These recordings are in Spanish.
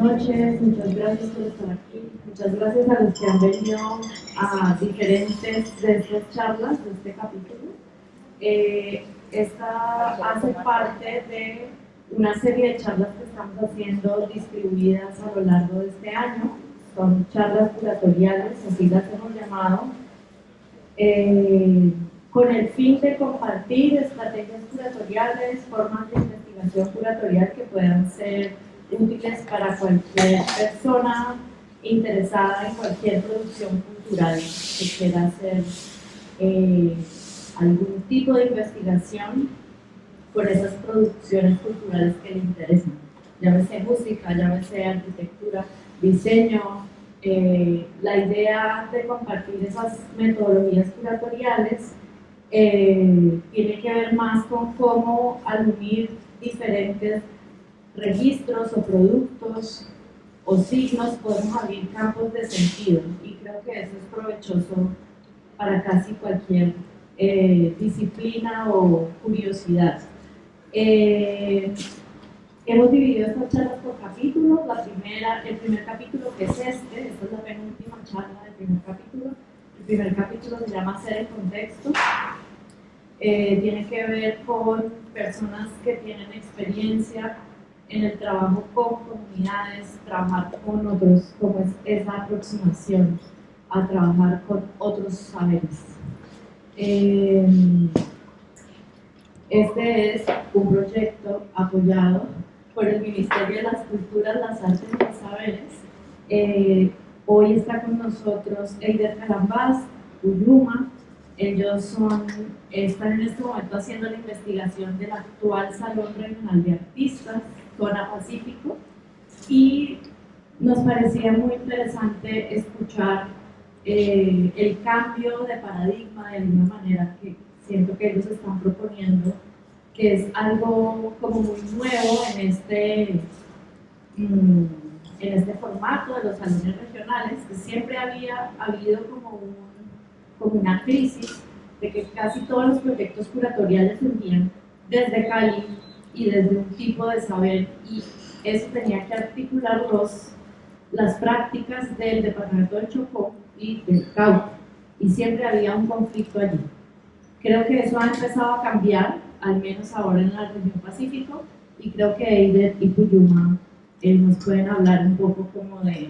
noches, muchas gracias por estar aquí. Muchas gracias a los que han venido a diferentes de estas charlas, de este capítulo. Esta hace parte de una serie de charlas que estamos haciendo distribuidas a lo largo de este año. Son charlas curatoriales, así las hemos llamado, con el fin de compartir estrategias curatoriales, formas de investigación curatorial que puedan ser útiles para cualquier persona interesada en cualquier producción cultural que quiera hacer algún tipo de investigación por esas producciones culturales que le interesan. Llámese música, llámese arquitectura, diseño. La idea de compartir esas metodologías curatoriales tiene que ver más con cómo al unir diferentes registros o productos o signos podemos abrir campos de sentido, y creo que eso es provechoso para casi cualquier disciplina o curiosidad. Hemos dividido estas charlas por capítulos. El primer capítulo, que es esta es la penúltima charla del primer capítulo. El primer capítulo se llama Hacer el contexto. Tiene que ver con personas que tienen experiencia en el trabajo con comunidades, trabajar con otros, cómo es esa aproximación a trabajar con otros saberes. Este es un proyecto apoyado por el Ministerio de las Culturas, las Artes y los Saberes. Hoy está con nosotros Eider Calambás, Uyuma. Ellos están en este momento haciendo la investigación del actual Salón Regional de Artistas, Zona Pacífico, y nos parecía muy interesante escuchar el cambio de paradigma de alguna manera que siento que ellos están proponiendo, que es algo como muy nuevo en este formato de los salones regionales, que siempre había habido como una crisis de que casi todos los proyectos curatoriales surgían desde Cali y desde un tipo de saber, y eso tenía que articular las prácticas del departamento del Chocó y del Cauca, y siempre había un conflicto allí. Creo que eso ha empezado a cambiar, al menos ahora en la región Pacífico, y creo que Eider y Uyuma nos pueden hablar un poco como de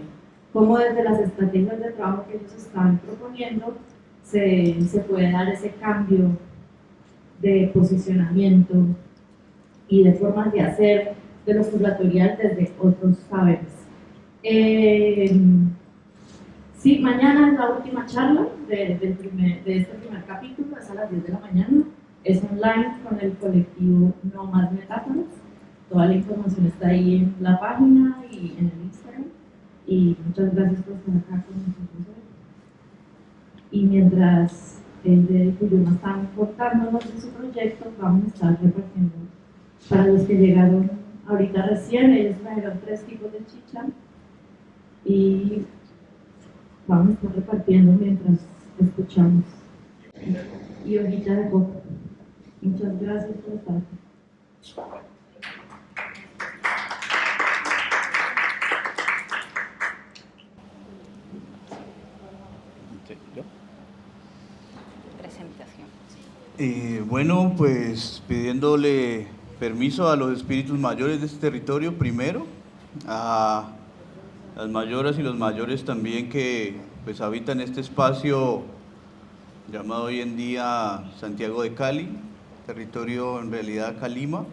cómo desde las estrategias de trabajo que ellos están proponiendo se puede dar ese cambio de posicionamiento y de formas de hacer de lo curatorial desde otros saberes. Sí, mañana es la última charla de este primer capítulo, es a las 10 de la mañana, es online con el colectivo No Más Metáforas. Toda la información está ahí en la página y en el Instagram, y muchas gracias por estar acá con nosotros hoy. Y mientras el de Uyuma están contándonos de su proyecto, vamos a estar repartiendo para los que llegaron ahorita recién. Ellos trajeron 3 tipos de chicha y vamos a estar repartiendo mientras escuchamos. Y hojita de coco. Muchas gracias por estar aquí. Bueno, pues pidiéndole permiso a los espíritus mayores de este territorio primero, a las mayoras y los mayores también que pues habitan este espacio llamado hoy en día Santiago de Cali, territorio en realidad Calima,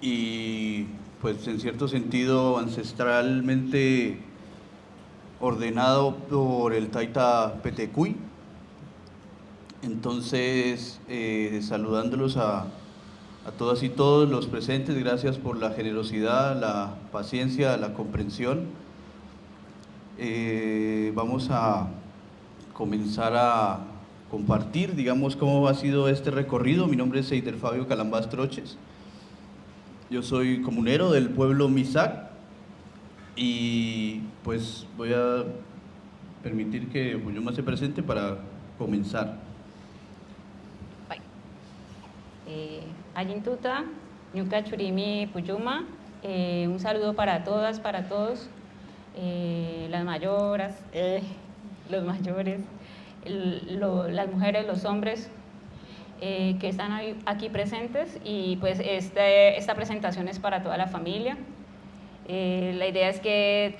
y pues en cierto sentido ancestralmente ordenado por el Taita Petecuy. Entonces, saludándolos a todas y todos los presentes, gracias por la generosidad, la paciencia, la comprensión. Vamos a comenzar a compartir, digamos, cómo ha sido este recorrido. Mi nombre es Eider Fabio Calambás Troches. Yo soy comunero del pueblo Misac y pues voy a permitir que Uyuma se presente para comenzar. Ayintuta, Ñuka Churimi Puyuma, Un saludo para todas, para todos, las mayoras, los mayores, las mujeres, los hombres que están aquí presentes, y pues esta presentación es para toda la familia. La idea es que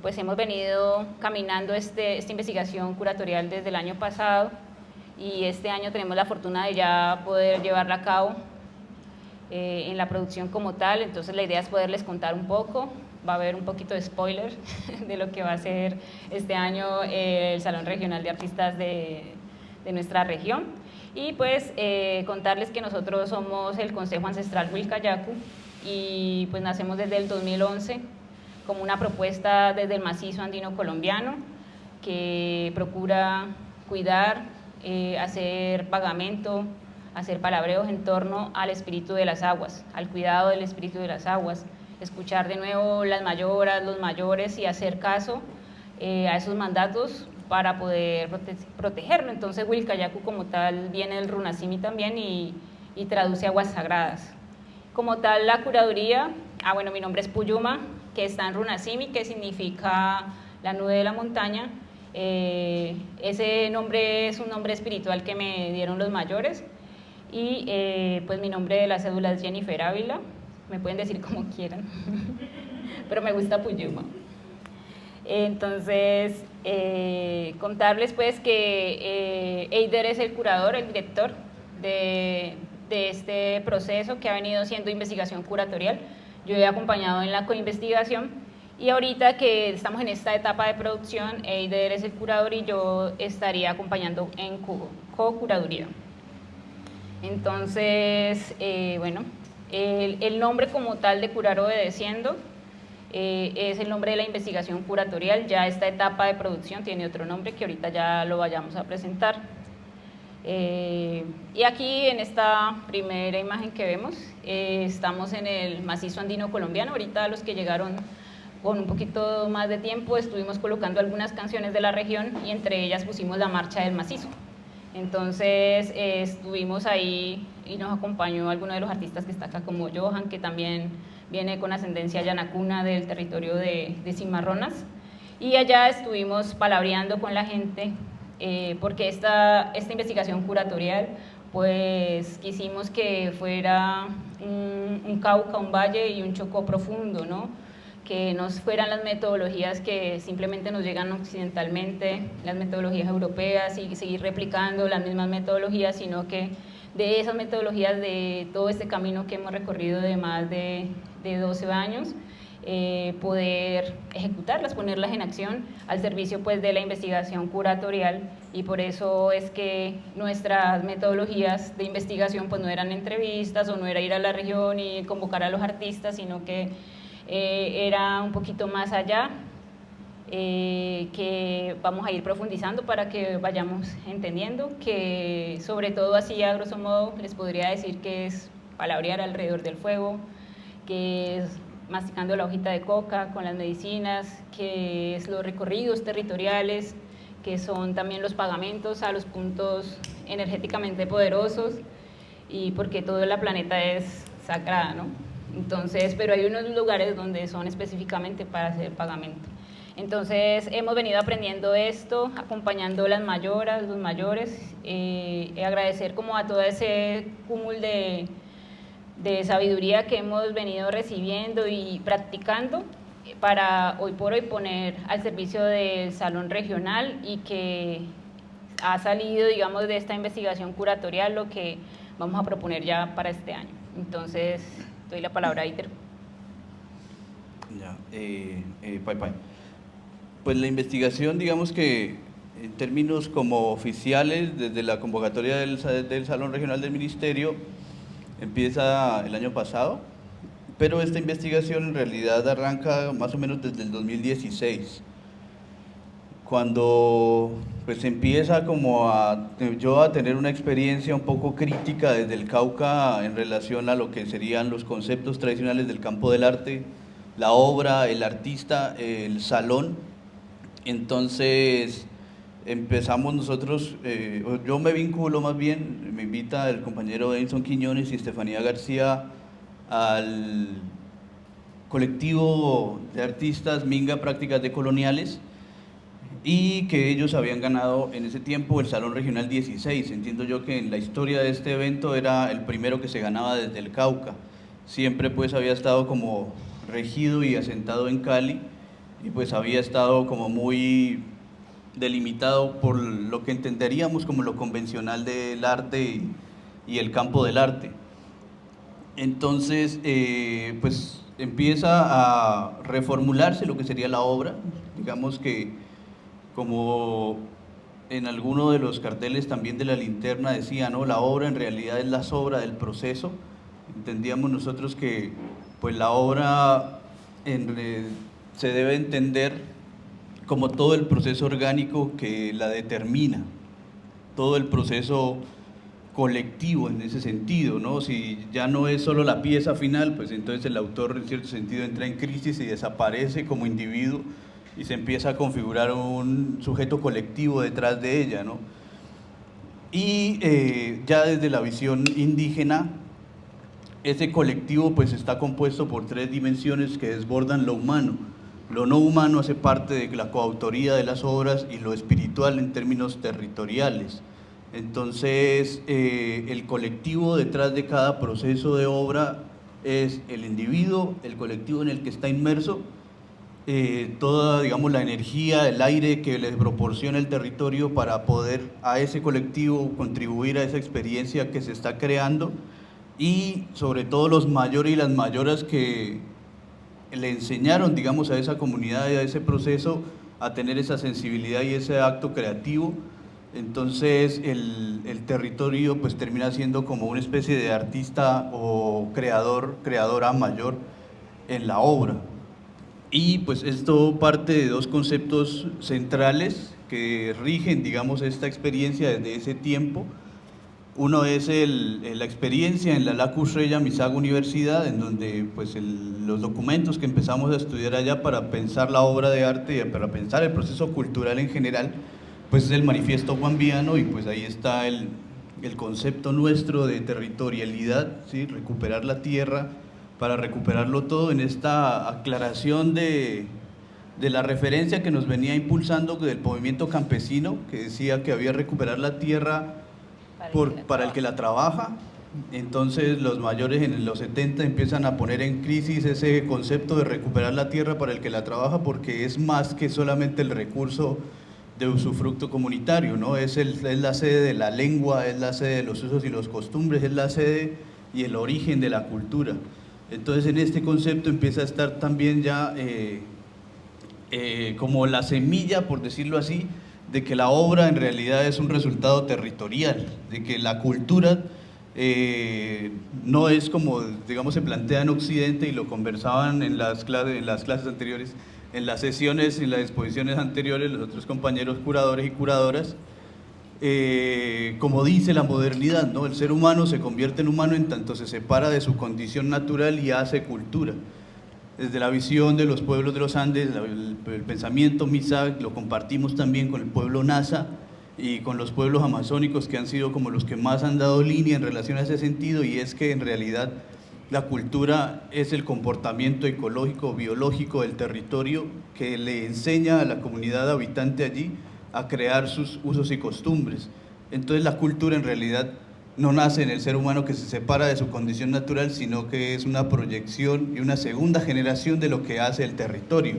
pues hemos venido caminando esta investigación curatorial desde el año pasado, y este año tenemos la fortuna de ya poder llevarla a cabo en la producción como tal. Entonces la idea es poderles contar un poco. Va a haber un poquito de spoiler de lo que va a ser este año el Salón Regional de Artistas de nuestra región, y pues contarles que nosotros somos el Consejo Ancestral Wilcayacu, y pues nacemos desde el 2011 como una propuesta desde el macizo andino colombiano que procura cuidar, hacer pagamento, hacer palabreos en torno al espíritu de las aguas, al cuidado del espíritu de las aguas, escuchar de nuevo las mayoras, los mayores, y hacer caso a esos mandatos para poder protegerlo. Entonces Wilcayacu como tal viene del Runasimi también y traduce aguas sagradas. Como tal, la curaduría, bueno, mi nombre es Puyuma, que está en Runasimi, que significa la nube de la montaña. Ese nombre es un nombre espiritual que me dieron los mayores, y pues mi nombre de la cédula es Jennifer Ávila, me pueden decir como quieran, pero me gusta Puyuma. Entonces, contarles pues que Eider es el curador, el director de este proceso que ha venido siendo investigación curatorial. Yo he acompañado en la coinvestigación, y ahorita que estamos en esta etapa de producción, Eider es el curador y yo estaría acompañando en co-curaduría. Entonces, bueno, el nombre como tal de Curar Obedeciendo es el nombre de la investigación curatorial. Ya esta etapa de producción tiene otro nombre que ahorita ya lo vayamos a presentar. Y aquí en esta primera imagen que vemos, estamos en el macizo andino colombiano. Ahorita los que llegaron con un poquito más de tiempo estuvimos colocando algunas canciones de la región, y entre ellas pusimos la marcha del macizo. Entonces estuvimos ahí y nos acompañó alguno de los artistas que está acá, como Johan, que también viene con ascendencia yanacuna del territorio de Cimarronas, y allá estuvimos palabreando con la gente, porque esta investigación curatorial pues quisimos que fuera un Cauca, un valle y un Chocó profundo, ¿no? Que no fueran las metodologías que simplemente nos llegan occidentalmente, las metodologías europeas, y seguir replicando las mismas metodologías, sino que de esas metodologías, de todo este camino que hemos recorrido de más de 12 años, poder ejecutarlas, ponerlas en acción al servicio pues de la investigación curatorial. Y por eso es que nuestras metodologías de investigación pues no eran entrevistas, o no era ir a la región y convocar a los artistas, sino que era un poquito más allá, que vamos a ir profundizando para que vayamos entendiendo, que sobre todo así a grosso modo les podría decir que es palabrear alrededor del fuego, que es masticando la hojita de coca con las medicinas, que es los recorridos territoriales, que son también los pagamentos a los puntos energéticamente poderosos, y porque todo la planeta es sagrada, ¿no? Entonces, pero hay unos lugares donde son específicamente para hacer pagamento. Entonces, hemos venido aprendiendo esto, acompañando las mayoras, los mayores, agradecer como a todo ese cúmulo de sabiduría que hemos venido recibiendo y practicando, para hoy por hoy poner al servicio del Salón Regional, y que ha salido, digamos, de esta investigación curatorial lo que vamos a proponer ya para este año. Entonces, doy la palabra a Eider. Ya, Pai. Pues la investigación, digamos que en términos como oficiales, desde la convocatoria del Salón Regional del Ministerio, empieza el año pasado, pero esta investigación en realidad arranca más o menos desde el 2016, cuando pues empieza como yo a tener una experiencia un poco crítica desde el Cauca en relación a lo que serían los conceptos tradicionales del campo del arte, la obra, el artista, el salón. Entonces empezamos nosotros, yo me vinculo más bien, me invita el compañero Edison Quiñones y Estefanía García al colectivo de artistas Minga Prácticas Decoloniales, y que ellos habían ganado en ese tiempo el Salón Regional 16. Entiendo yo que en la historia de este evento era el primero que se ganaba desde el Cauca. Siempre pues había estado como regido y asentado en Cali, y pues había estado como muy delimitado por lo que entenderíamos como lo convencional del arte y el campo del arte. Entonces, pues empieza a reformularse lo que sería la obra. Digamos que, como en alguno de los carteles también de la linterna decía, ¿no?, la obra en realidad es la sobra del proceso. Entendíamos nosotros que pues la obra se debe entender como todo el proceso orgánico que la determina, todo el proceso colectivo en ese sentido, ¿no? Si ya no es solo la pieza final, pues entonces el autor en cierto sentido entra en crisis y desaparece como individuo y se empieza a configurar un sujeto colectivo detrás de ella, ¿no? Y ya desde la visión indígena, ese colectivo pues está compuesto por tres dimensiones que desbordan lo humano. Lo no humano hace parte de la coautoría de las obras, y lo espiritual en términos territoriales. Entonces, el colectivo detrás de cada proceso de obra es el individuo, el colectivo en el que está inmerso, toda, digamos, la energía, el aire que le proporciona el territorio para poder a ese colectivo contribuir a esa experiencia que se está creando, y sobre todo los mayores y las mayoras que le enseñaron, digamos, a esa comunidad y a ese proceso a tener esa sensibilidad y ese acto creativo. Entonces el territorio pues termina siendo como una especie de artista o creador, creadora mayor en la obra. Y pues esto parte de dos conceptos centrales que rigen, digamos, esta experiencia desde ese tiempo. Uno es la experiencia en la Lacus Reya Misago Universidad, en donde pues los documentos que empezamos a estudiar allá para pensar la obra de arte y para pensar el proceso cultural en general, pues es el manifiesto guambiano, y pues ahí está el concepto nuestro de territorialidad, ¿sí? Recuperar la tierra para recuperarlo todo, en esta aclaración de la referencia que nos venía impulsando del movimiento campesino, que decía que había que recuperar la tierra para el que la trabaja. Entonces los mayores en los 70 empiezan a poner en crisis ese concepto de recuperar la tierra para el que la trabaja, porque es más que solamente el recurso de usufructo comunitario, ¿no? Es la sede de la lengua, es la sede de los usos y los costumbres, es la sede y el origen de la cultura. Entonces en este concepto empieza a estar también ya como la semilla, por decirlo así, de que la obra en realidad es un resultado territorial, de que la cultura no es como, digamos, se plantea en Occidente, y lo conversaban en las clases anteriores, en las sesiones, en las exposiciones anteriores, los otros compañeros curadores y curadoras, como dice la modernidad, ¿no? El ser humano se convierte en humano en tanto se separa de su condición natural y hace cultura. Desde la visión de los pueblos de los Andes, el pensamiento Misak lo compartimos también con el pueblo Nasa y con los pueblos amazónicos, que han sido como los que más han dado línea en relación a ese sentido, y es que en realidad la cultura es el comportamiento ecológico, biológico del territorio, que le enseña a la comunidad habitante allí a crear sus usos y costumbres. Entonces la cultura en realidad no nace en el ser humano que se separa de su condición natural, sino que es una proyección y una segunda generación de lo que hace el territorio.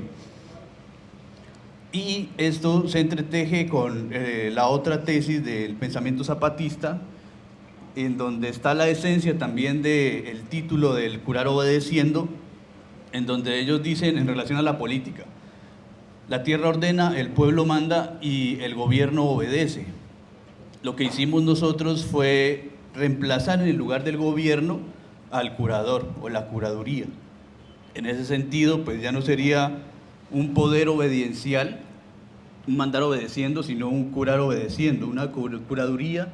Y esto se entreteje con la otra tesis del pensamiento zapatista, en donde está la esencia también del título del Curar Obedeciendo, en donde ellos dicen en relación a la política: la tierra ordena, el pueblo manda y el gobierno obedece. Lo que hicimos nosotros fue reemplazar en el lugar del gobierno al curador o la curaduría. En ese sentido, pues ya no sería un poder obediencial, un mandar obedeciendo, sino un curar obedeciendo, una curaduría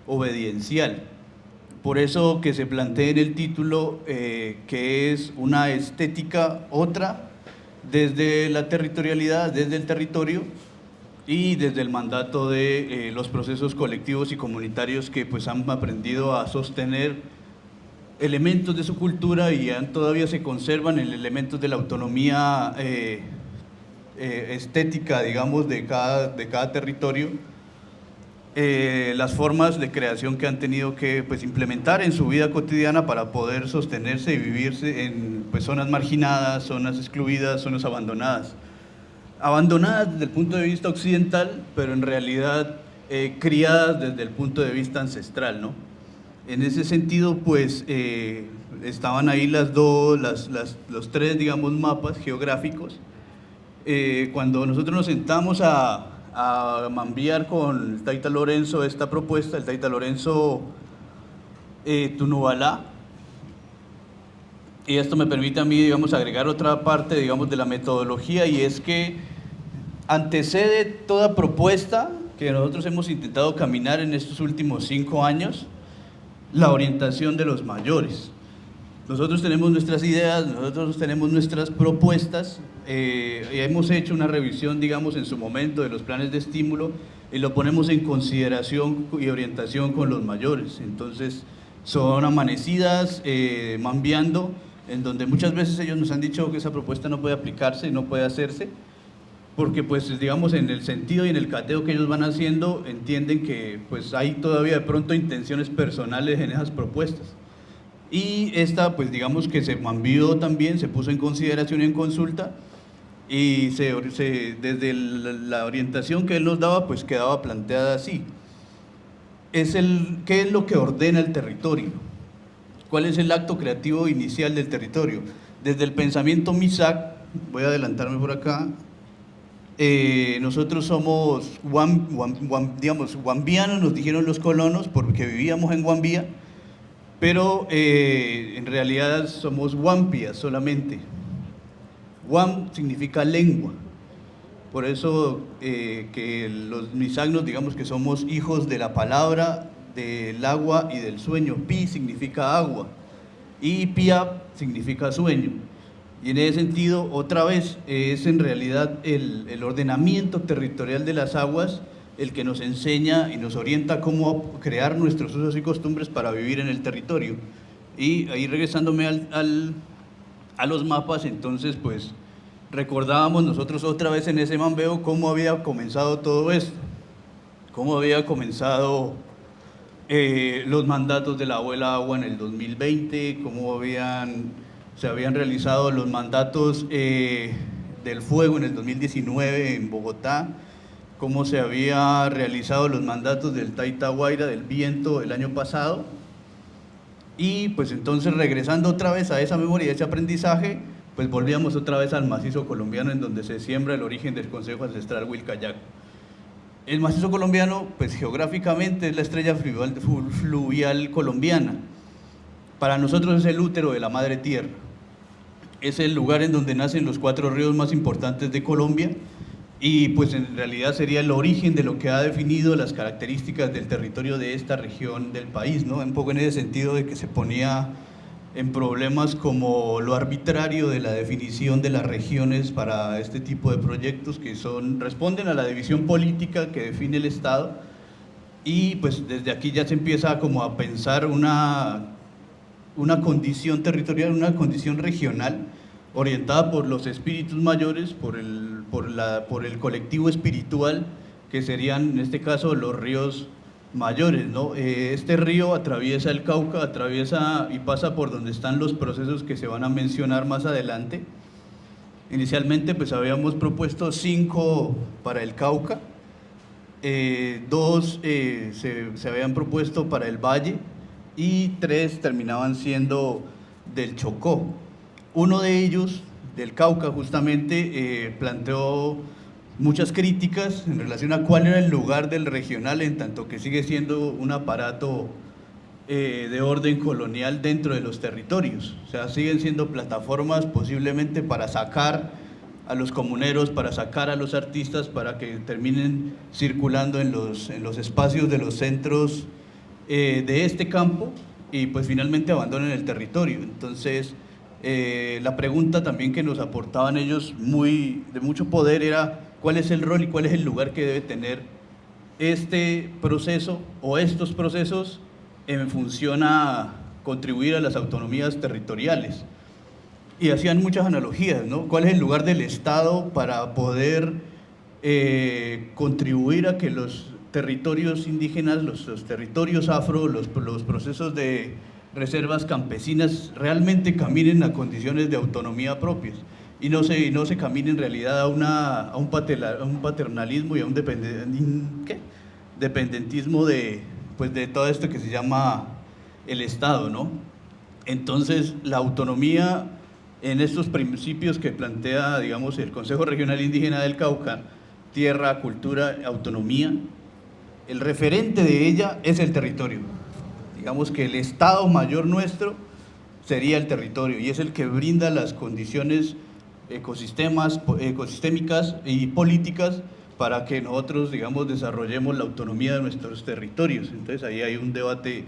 obediencial. Por eso que se plantea en el título que es una estética otra, desde la territorialidad, desde el territorio y desde el mandato de los procesos colectivos y comunitarios que pues han aprendido a sostener elementos de su cultura y todavía se conservan elementos de la autonomía estética, digamos, de cada territorio, las formas de creación que han tenido que pues, implementar en su vida cotidiana para poder sostenerse y vivirse en pues, zonas marginadas, zonas excluidas, zonas abandonadas. Abandonadas desde el punto de vista occidental, pero en realidad criadas desde el punto de vista ancestral, ¿no? En ese sentido, pues, estaban ahí los tres, digamos, mapas geográficos. Cuando nosotros nos sentamos a mambiar con el Taita Lorenzo esta propuesta, el Taita Lorenzo Tunubalá, y esto me permite a mí, digamos, agregar otra parte, digamos, de la metodología, y es que antecede toda propuesta que nosotros hemos intentado caminar en estos últimos 5 años, la orientación de los mayores. Nosotros tenemos nuestras ideas, nosotros tenemos nuestras propuestas, hemos hecho una revisión, digamos, en su momento de los planes de estímulo y lo ponemos en consideración y orientación con los mayores. Entonces, son amanecidas, mambiando, en donde muchas veces ellos nos han dicho que esa propuesta no puede aplicarse, no puede hacerse, porque pues digamos en el sentido y en el cateo que ellos van haciendo entienden que pues hay todavía de pronto intenciones personales en esas propuestas. Y esta pues digamos que se mambió también, se puso en consideración y en consulta y desde la orientación que él nos daba pues quedaba planteada así. ¿Qué es lo que ordena el territorio? ¿Cuál es el acto creativo inicial del territorio? Desde el pensamiento Misak, voy a adelantarme por acá, nosotros somos digamos, guambianos, nos dijeron los colonos, porque vivíamos en Guambía, pero en realidad somos guampias solamente. Guam significa lengua, por eso que los misagnos digamos que somos hijos de la palabra, del agua y del sueño. Pi significa agua y Piap significa sueño. Y en ese sentido, otra vez, es en realidad el ordenamiento territorial de las aguas el que nos enseña y nos orienta cómo crear nuestros usos y costumbres para vivir en el territorio. Y ahí regresándome a los mapas, entonces pues recordábamos nosotros otra vez en ese mambeo cómo había comenzado todo esto, cómo había comenzado los mandatos de la abuela agua en el 2020, cómo se habían realizado los mandatos del fuego en el 2019 en Bogotá, cómo se había realizado los mandatos del Taita Guaira, del viento, el año pasado. Y pues entonces regresando otra vez a esa memoria y ese aprendizaje, pues volvíamos otra vez al macizo colombiano en donde se siembra el origen del Consejo Ancestral Huilcayaco. El macizo colombiano, pues geográficamente es la estrella fluvial colombiana. Para nosotros es el útero de la madre tierra. Es el lugar en donde nacen los 4 ríos más importantes de Colombia y pues en realidad sería el origen de lo que ha definido las características del territorio de esta región del país, ¿no? Un poco en ese sentido de que se ponía en problemas como lo arbitrario de la definición de las regiones para este tipo de proyectos que responden a la división política que define el Estado, y pues desde aquí ya se empieza como a pensar una condición territorial, una condición regional orientada por los espíritus mayores, por el colectivo espiritual que serían en este caso los ríos mayores, ¿no? Este río atraviesa el Cauca, atraviesa y pasa por donde están los procesos que se van a mencionar más adelante. Inicialmente pues habíamos propuesto 5 para el Cauca, 2 se habían propuesto para el Valle y 3 terminaban siendo del Chocó. Uno de ellos, del Cauca justamente, planteó muchas críticas en relación a cuál era el lugar del regional, en tanto que sigue siendo un aparato de orden colonial dentro de los territorios. O sea, siguen siendo plataformas posiblemente para sacar a los comuneros, para sacar a los artistas, para que terminen circulando en los espacios de los centros de este campo y pues finalmente abandonen el territorio. Entonces, la pregunta también que nos aportaban ellos de mucho poder era cuál es el rol y cuál es el lugar que debe tener este proceso o estos procesos en función a contribuir a las autonomías territoriales. Y hacían muchas analogías, ¿no? ¿Cuál es el lugar del Estado para poder contribuir a que los territorios indígenas, los territorios afro, los procesos de reservas campesinas realmente caminen a condiciones de autonomía propias y no se camine en realidad a un paternalismo y a un dependentismo de todo esto que se llama el Estado, ¿no? Entonces, la autonomía en estos principios que plantea, digamos, el Consejo Regional Indígena del Cauca, tierra, cultura, autonomía, el referente de ella es el territorio. Digamos que el Estado mayor nuestro sería el territorio y es el que brinda las condiciones ecosistémicas y políticas para que nosotros, digamos, desarrollemos la autonomía de nuestros territorios. Entonces ahí hay un debate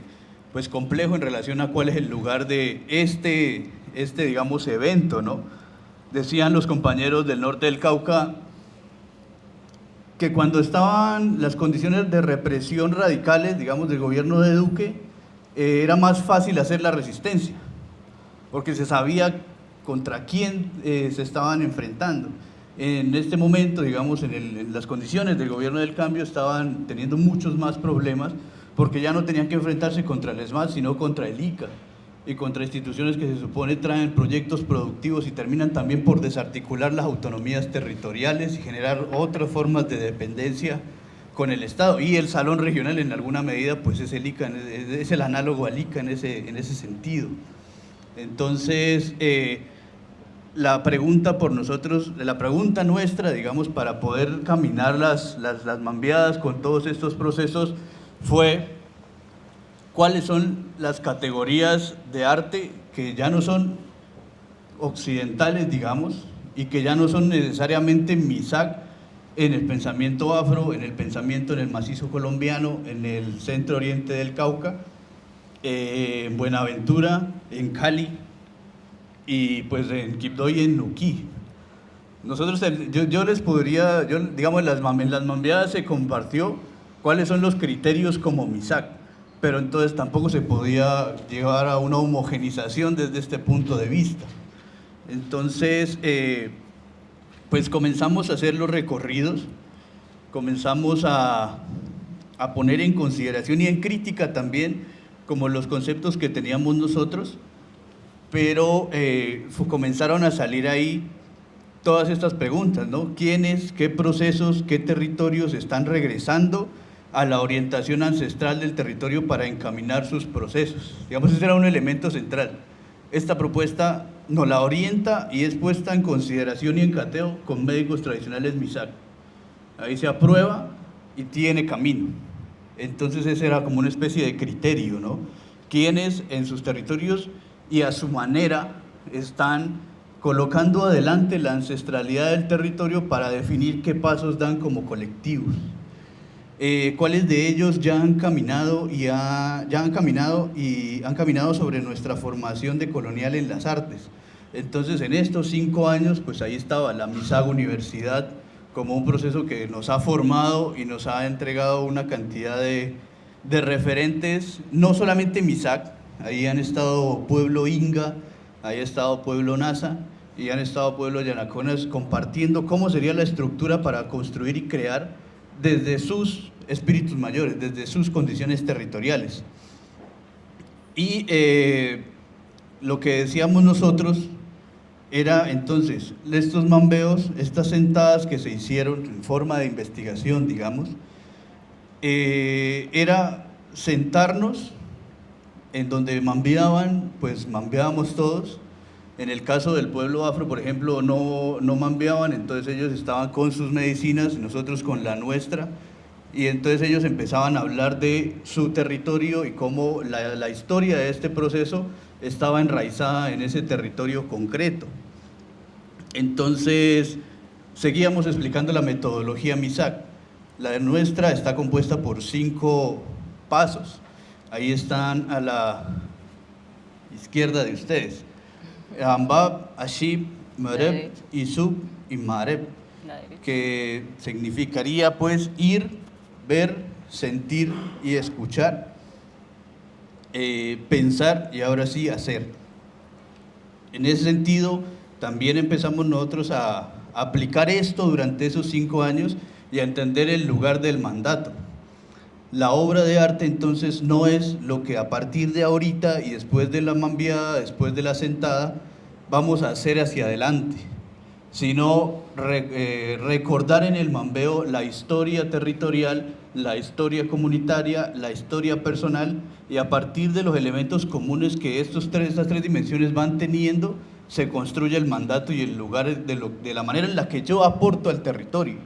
pues complejo en relación a cuál es el lugar de este digamos, evento, ¿no? Decían los compañeros del norte del Cauca que cuando estaban las condiciones de represión radicales, digamos, del gobierno de Duque, era más fácil hacer la resistencia, porque se sabía contra quién se estaban enfrentando. En este momento, digamos, en las condiciones del gobierno del cambio estaban teniendo muchos más problemas, porque ya no tenían que enfrentarse contra el ESMAD, sino contra el ICA y contra instituciones que se supone traen proyectos productivos y terminan también por desarticular las autonomías territoriales y generar otras formas de dependencia con el Estado. Y el Salón Regional en alguna medida pues es el ICA, es el análogo al ICA en ese sentido. Entonces, la pregunta nuestra, digamos, para poder caminar las mambiadas con todos estos procesos fue cuáles son las categorías de arte que ya no son occidentales, digamos, y que ya no son necesariamente MISAC en el pensamiento afro, en el pensamiento en el macizo colombiano, en el centro oriente del Cauca, en Buenaventura, en Cali y pues en Quibdó y en Nuquí. Nosotros, digamos, en las mambiadas se compartió cuáles son los criterios como MISAC, pero entonces tampoco se podía llegar a una homogenización desde este punto de vista. Entonces, pues comenzamos a hacer los recorridos, comenzamos a poner en consideración y en crítica también como los conceptos que teníamos nosotros, pero comenzaron a salir ahí todas estas preguntas, ¿no? ¿Quiénes, qué procesos, qué territorios están regresando a la orientación ancestral del territorio para encaminar sus procesos? Digamos, ese era un elemento central. Esta propuesta nos la orienta y es puesta en consideración y en cateo con médicos tradicionales MISAC. Ahí se aprueba y tiene camino. Entonces ese era como una especie de criterio, ¿no? Quienes en sus territorios y a su manera están colocando adelante la ancestralidad del territorio para definir qué pasos dan como colectivos. ¿Cuáles de ellos ya han caminado sobre nuestra formación de colonial en las artes? Entonces, en estos 5 años, pues ahí estaba la MISAG Universidad como un proceso que nos ha formado y nos ha entregado una cantidad de referentes, no solamente MISAG, ahí han estado Pueblo Inga, ahí ha estado Pueblo Nasa y han estado Pueblo Yanaconas compartiendo cómo sería la estructura para construir y crear desde sus espíritus mayores, desde sus condiciones territoriales. Y lo que decíamos nosotros era entonces, estos mambeos, estas sentadas que se hicieron en forma de investigación, digamos, era sentarnos en donde mambeaban, pues mambeábamos todos. En el caso del pueblo afro, por ejemplo, no mambeaban, entonces ellos estaban con sus medicinas, nosotros con la nuestra, y entonces ellos empezaban a hablar de su territorio y cómo la historia de este proceso estaba enraizada en ese territorio concreto. Entonces, seguíamos explicando la metodología MISAC. La nuestra está compuesta por 5 pasos. Ahí están a la izquierda de ustedes. Ambab, Ashib, Mareb, Isub y Mareb, que significaría pues ir, ver, sentir y escuchar. pensar y ahora sí hacer. En ese sentido, también empezamos nosotros a aplicar esto durante esos 5 años y a entender el lugar del mandato. La obra de arte entonces no es lo que a partir de ahorita y después de la mambiada, después de la sentada, vamos a hacer hacia adelante, sino recordar en el mambeo la historia territorial, la historia comunitaria, la historia personal, y a partir de los elementos comunes que estas tres dimensiones van teniendo, se construye el mandato y el lugar de la manera en la que yo aporto al territorio.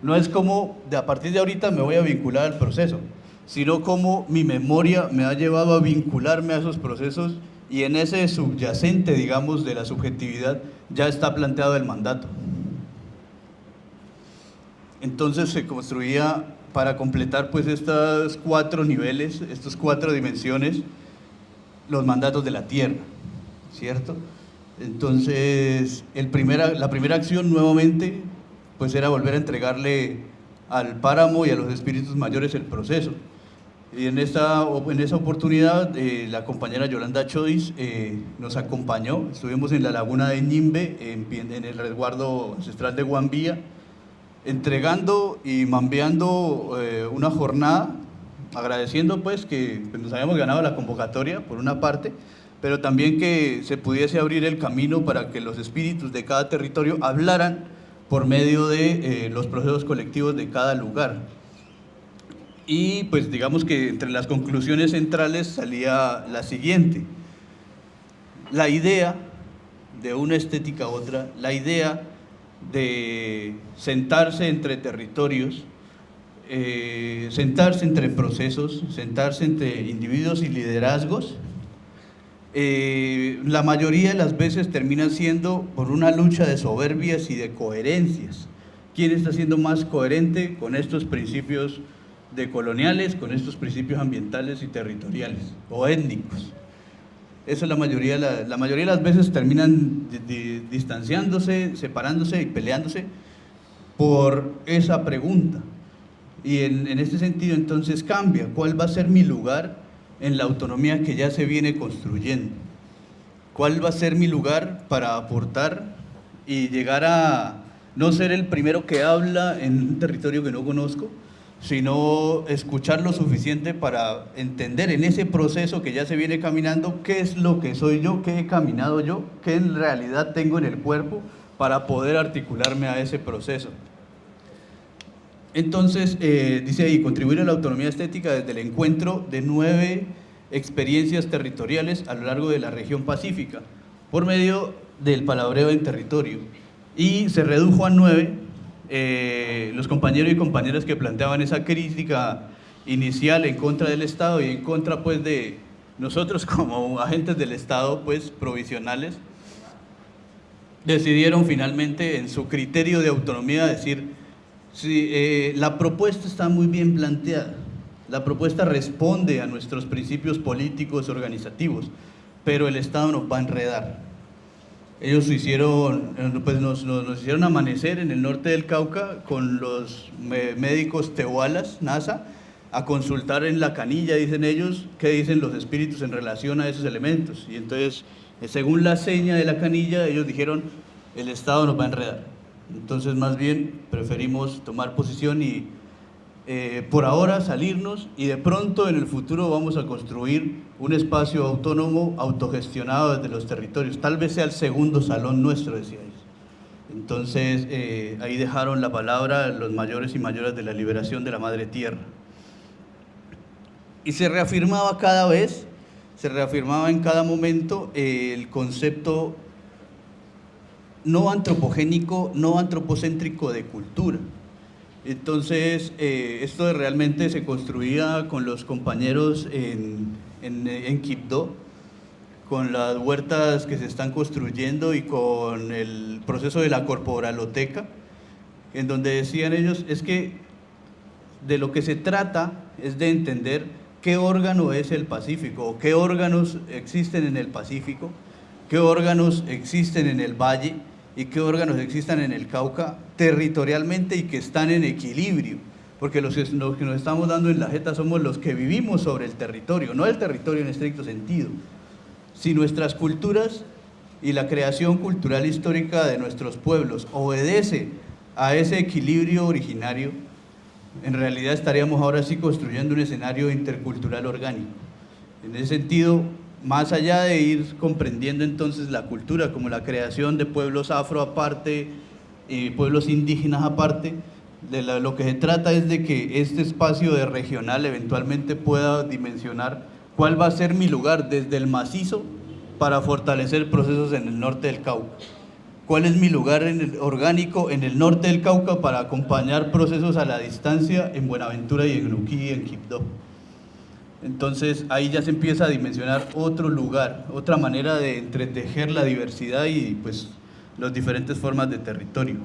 No es como a partir de ahorita me voy a vincular al proceso, sino como mi memoria me ha llevado a vincularme a esos procesos, y en ese subyacente, digamos, de la subjetividad ya está planteado el mandato. Entonces se construía, para completar pues estos 4 niveles, estas 4 dimensiones, los mandatos de la tierra, ¿cierto? Entonces la primera acción nuevamente pues era volver a entregarle al páramo y a los espíritus mayores el proceso. Y en esa oportunidad la compañera Yolanda Chodis nos acompañó. Estuvimos en la laguna de Ñimbe, en el resguardo ancestral de Guambía, entregando y mambeando una jornada, agradeciendo pues que nos habíamos ganado la convocatoria por una parte, pero también que se pudiese abrir el camino para que los espíritus de cada territorio hablaran por medio de los procesos colectivos de cada lugar. Y pues digamos que entre las conclusiones centrales salía la siguiente: la idea de una estética a otra, la idea de sentarse entre territorios, sentarse entre procesos, sentarse entre individuos y liderazgos, la mayoría de las veces termina siendo por una lucha de soberbias y de coherencias. ¿Quién está siendo más coherente con estos principios decoloniales, con estos principios ambientales y territoriales o étnicos? Eso la mayoría de las veces terminan distanciándose, separándose y peleándose por esa pregunta. Y en este sentido entonces cambia: ¿cuál va a ser mi lugar en la autonomía que ya se viene construyendo? ¿Cuál va a ser mi lugar para aportar y llegar a no ser el primero que habla en un territorio que no conozco, sino escuchar lo suficiente para entender en ese proceso que ya se viene caminando qué es lo que soy yo, qué he caminado yo, qué en realidad tengo en el cuerpo para poder articularme a ese proceso? Entonces, dice ahí, contribuir a la autonomía estética desde el encuentro de 9 experiencias territoriales a lo largo de la región pacífica, por medio del palabreo en territorio. Y se redujo a 9 los compañeros y compañeras que planteaban esa crítica inicial en contra del Estado y en contra pues de nosotros como agentes del Estado pues provisionales, decidieron finalmente en su criterio de autonomía decir: sí, la propuesta está muy bien planteada, la propuesta responde a nuestros principios políticos organizativos, pero el Estado nos va a enredar. Ellos pues nos hicieron amanecer en el norte del Cauca con los médicos tehualas, NASA, a consultar en la canilla, dicen ellos, qué dicen los espíritus en relación a esos elementos. Y entonces, según la seña de la canilla, ellos dijeron: el Estado nos va a enredar. Entonces, más bien, preferimos tomar posición y por ahora salirnos, y de pronto en el futuro vamos a construir un espacio autónomo, autogestionado desde los territorios. Tal vez sea el segundo salón nuestro, decía ellos. Entonces, ahí dejaron la palabra los mayores y mayoras de la liberación de la madre tierra. Y se reafirmaba cada vez, se reafirmaba en cada momento el concepto no antropogénico, no antropocéntrico de cultura. Entonces, esto realmente se construía con los compañeros en Quibdó, con las huertas que se están construyendo y con el proceso de la corporaloteca, en donde decían ellos: es que de lo que se trata es de entender qué órgano es el Pacífico, o qué órganos existen en el Pacífico, qué órganos existen en el Valle y qué órganos existan en el Cauca territorialmente y que están en equilibrio, porque los que nos estamos dando en la jeta somos los que vivimos sobre el territorio, no el territorio en estricto sentido. Si nuestras culturas y la creación cultural histórica de nuestros pueblos obedece a ese equilibrio originario, en realidad estaríamos ahora sí construyendo un escenario intercultural orgánico. En ese sentido, más allá de ir comprendiendo entonces la cultura como la creación de pueblos afro aparte y pueblos indígenas aparte, lo que se trata es de que este espacio de regional eventualmente pueda dimensionar cuál va a ser mi lugar desde el macizo para fortalecer procesos en el norte del Cauca. ¿Cuál es mi lugar orgánico en el norte del Cauca para acompañar procesos a la distancia en Buenaventura y en Nuquí y en Quibdó? Entonces ahí ya se empieza a dimensionar otro lugar, otra manera de entretejer la diversidad y pues las diferentes formas de territorio.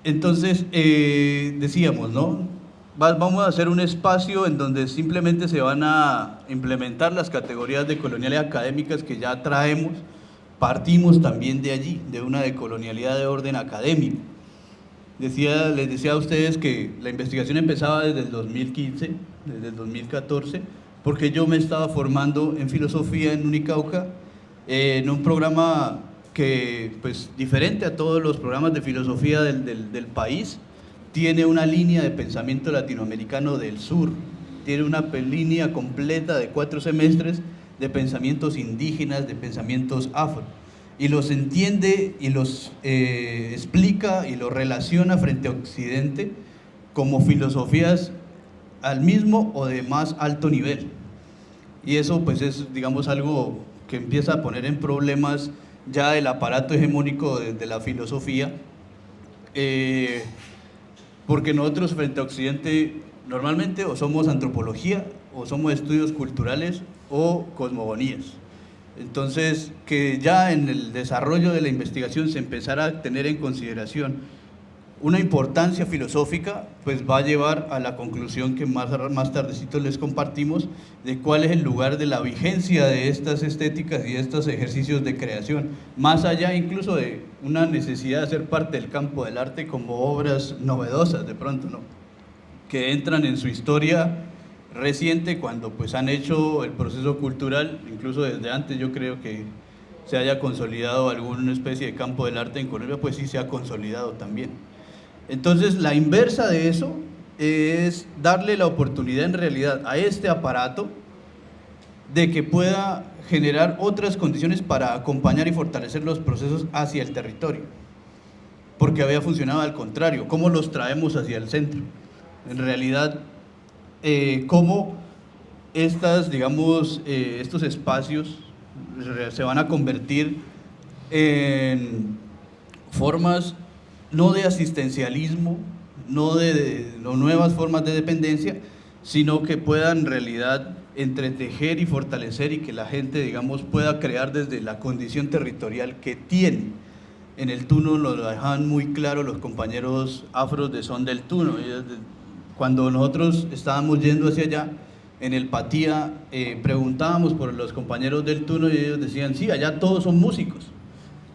Entonces decíamos, ¿no? Vamos a hacer un espacio en donde simplemente se van a implementar las categorías de colonialidad académicas que ya traemos. Partimos también de allí, de una decolonialidad de orden académico. Les decía a ustedes que la investigación empezaba desde el 2015, desde el 2014, porque yo me estaba formando en filosofía en Unicauca, en un programa que, pues, diferente a todos los programas de filosofía del país, tiene una línea de pensamiento latinoamericano del sur, tiene una línea completa de 4 semestres de pensamientos indígenas, de pensamientos afro, y los entiende y los explica y los relaciona frente a Occidente como filosofías al mismo o de más alto nivel. Y eso pues es, digamos, algo que empieza a poner en problemas ya el aparato hegemónico de la filosofía, porque nosotros frente a Occidente normalmente o somos antropología o somos estudios culturales o cosmogonías. Entonces, que ya en el desarrollo de la investigación se empezara a tener en consideración una importancia filosófica, pues va a llevar a la conclusión que más tardecito les compartimos de cuál es el lugar de la vigencia de estas estéticas y de estos ejercicios de creación, más allá incluso de una necesidad de ser parte del campo del arte como obras novedosas de pronto, ¿no? Que entran en su historia reciente cuando pues han hecho el proceso cultural, incluso desde antes yo creo que se haya consolidado alguna especie de campo del arte en Colombia, pues sí se ha consolidado también. Entonces la inversa de eso es darle la oportunidad en realidad a este aparato de que pueda generar otras condiciones para acompañar y fortalecer los procesos hacia el territorio, porque había funcionado al contrario. ¿Cómo los traemos hacia el centro? En realidad, cómo estos espacios se van a convertir en formas no de asistencialismo, no de nuevas formas de dependencia, sino que puedan en realidad entretejer y fortalecer y que la gente, digamos, pueda crear desde la condición territorial que tiene. En el Tuno lo dejaban muy claro los compañeros afros de Son del Tuno. Cuando nosotros estábamos yendo hacia allá, en el Patía, preguntábamos por los compañeros del Tuno y ellos decían, sí, allá todos son músicos.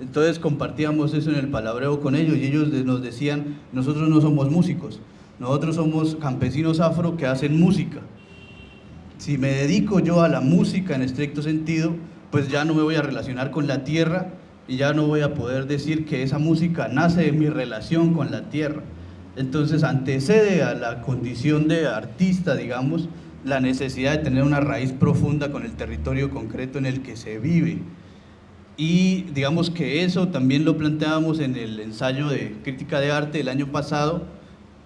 Entonces compartíamos eso en el palabreo con ellos y ellos nos decían, nosotros no somos músicos, nosotros somos campesinos afro que hacen música. Si me dedico yo a la música en estricto sentido, pues ya no me voy a relacionar con la tierra y ya no voy a poder decir que esa música nace de mi relación con la tierra. Entonces antecede a la condición de artista, digamos, la necesidad de tener una raíz profunda con el territorio concreto en el que se vive. Y digamos que eso también lo planteábamos en el ensayo de crítica de arte del año pasado,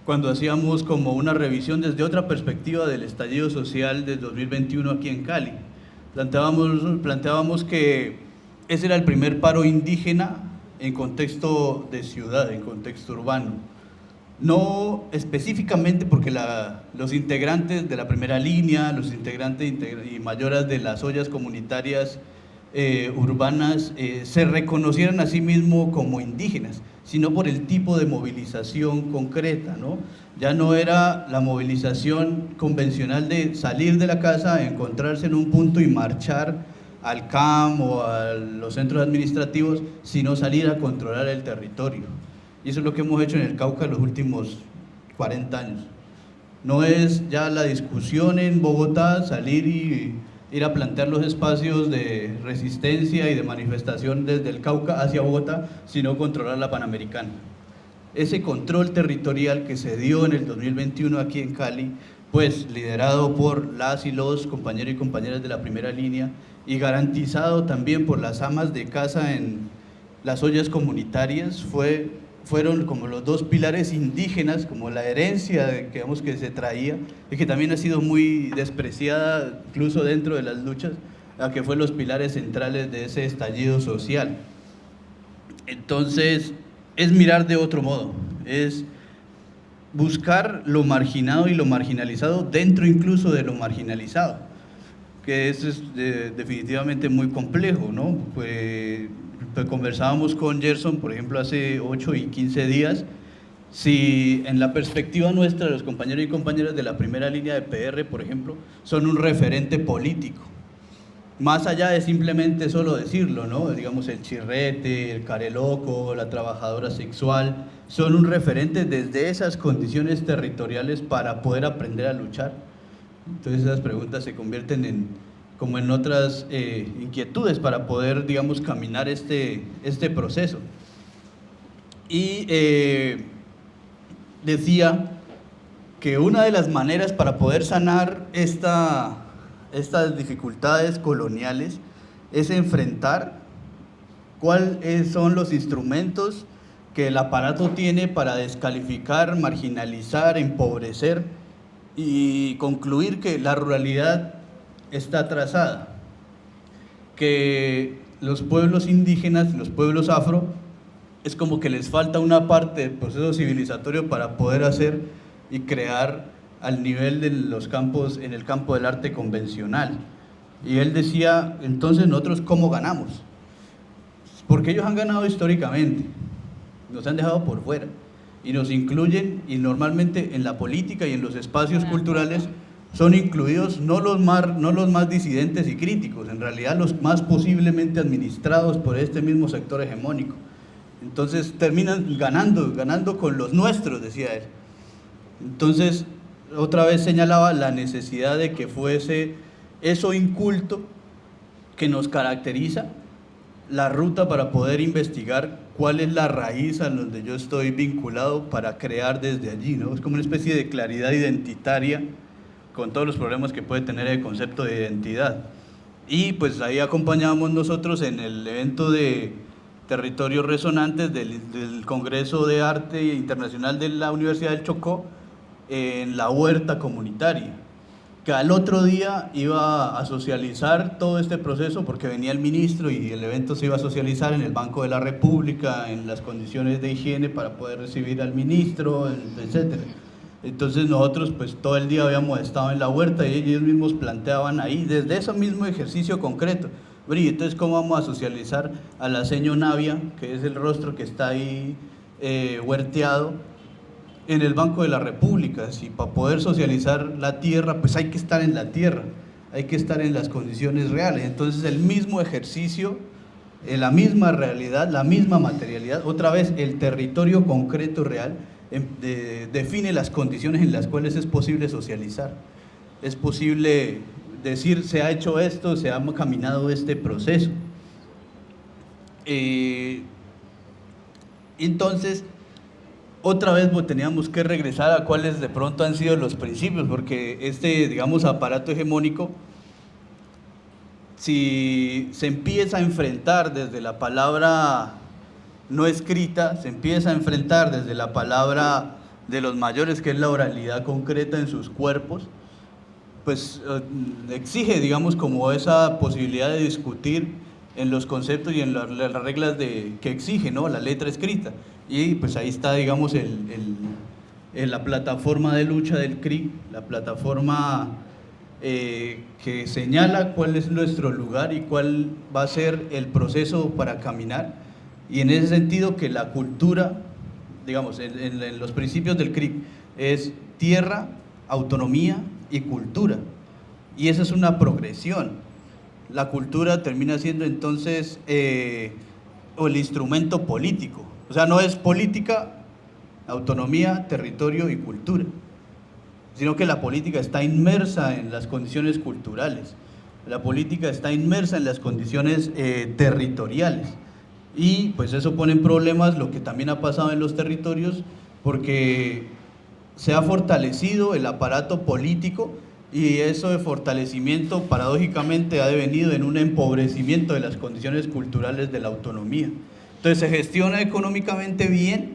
cuando hacíamos como una revisión desde otra perspectiva del estallido social del 2021 aquí en Cali. Planteábamos que ese era el primer paro indígena en contexto de ciudad, en contexto urbano. No específicamente porque los integrantes de la primera línea, los integrantes y mayoras de las ollas comunitarias urbanas se reconocieran a sí mismos como indígenas, sino por el tipo de movilización concreta, ¿no? Ya no era la movilización convencional de salir de la casa, encontrarse en un punto y marchar al CAM o a los centros administrativos, sino salir a controlar el territorio. Y eso es lo que hemos hecho en el Cauca los últimos 40 años. No es ya la discusión en Bogotá, salir y ir a plantear los espacios de resistencia y de manifestación desde el Cauca hacia Bogotá, sino controlar la Panamericana. Ese control territorial que se dio en el 2021 aquí en Cali, pues liderado por las y los compañeros y compañeras de la primera línea y garantizado también por las amas de casa en las ollas comunitarias, fueron como los dos pilares indígenas, como la herencia que se traía y que también ha sido muy despreciada incluso dentro de las luchas, a que fue los pilares centrales de ese estallido social. Entonces, es mirar de otro modo, es buscar lo marginado y lo marginalizado dentro incluso de lo marginalizado, que eso es definitivamente muy complejo, ¿no? Pues conversábamos con Gerson, por ejemplo, hace 8 y 15 días, si en la perspectiva nuestra, los compañeros y compañeras de la primera línea de PR, por ejemplo, son un referente político, más allá de simplemente solo decirlo, ¿no? Digamos, el chirrete, el careloco, la trabajadora sexual, son un referente desde esas condiciones territoriales para poder aprender a luchar. Entonces esas preguntas se convierten en otras inquietudes para poder, digamos, caminar este proceso. Y decía que una de las maneras para poder sanar estas dificultades coloniales es enfrentar cuáles son los instrumentos que el aparato tiene para descalificar, marginalizar, empobrecer y concluir que la ruralidad está atrasada, que los pueblos indígenas, los pueblos afro, es como que les falta una parte del proceso civilizatorio para poder hacer y crear al nivel de los campos, en el campo del arte convencional. Y él decía, entonces nosotros ¿cómo ganamos? Porque ellos han ganado históricamente, nos han dejado por fuera y nos incluyen, y normalmente en la política y en los espacios culturales son incluidos no los más disidentes y críticos, en realidad los más posiblemente administrados por este mismo sector hegemónico. Entonces terminan ganando con los nuestros, decía él. Entonces, otra vez señalaba la necesidad de que fuese eso inculto que nos caracteriza, la ruta para poder investigar cuál es la raíz a donde yo estoy vinculado para crear desde allí, ¿no? Es como una especie de claridad identitaria con todos los problemas que puede tener el concepto de identidad. Y pues ahí acompañábamos nosotros en el evento de Territorios Resonantes del Congreso de Arte Internacional de la Universidad del Chocó, en la huerta comunitaria, que al otro día iba a socializar todo este proceso porque venía el ministro y el evento se iba a socializar en el Banco de la República, en las condiciones de higiene para poder recibir al ministro, etc. Entonces nosotros pues todo el día habíamos estado en la huerta y ellos mismos planteaban ahí, desde ese mismo ejercicio concreto, y entonces ¿cómo vamos a socializar a la seño Navia, que es el rostro que está ahí huerteado, en el Banco de la República? Si para poder socializar la tierra, pues hay que estar en la tierra, hay que estar en las condiciones reales. Entonces el mismo ejercicio, la misma realidad, la misma materialidad, otra vez el territorio concreto real, define las condiciones en las cuales es posible socializar. Es posible decir, se ha hecho esto, se ha caminado este proceso. Entonces, otra vez teníamos que regresar a cuáles de pronto han sido los principios, porque digamos, aparato hegemónico, si se empieza a enfrentar desde la palabra no escrita, se empieza a enfrentar desde la palabra de los mayores, que es la oralidad concreta en sus cuerpos, pues exige, digamos, como esa posibilidad de discutir en los conceptos y en las reglas que exige, ¿no?, la letra escrita. Y pues ahí está, digamos, la plataforma de lucha del CRIC, la plataforma que señala cuál es nuestro lugar y cuál va a ser el proceso para caminar. Y en ese sentido que la cultura, digamos, en los principios del CRIC, es tierra, autonomía y cultura. Y esa es una progresión. la cultura termina siendo entonces o el instrumento político. O sea, no es política, autonomía, territorio y cultura, sino que la política está inmersa en las condiciones culturales, la política está inmersa en las condiciones territoriales, y pues eso pone en problemas lo que también ha pasado en los territorios, porque se ha fortalecido el aparato político, y eso de fortalecimiento paradójicamente ha devenido en un empobrecimiento de las condiciones culturales de la autonomía. Entonces se gestiona económicamente bien,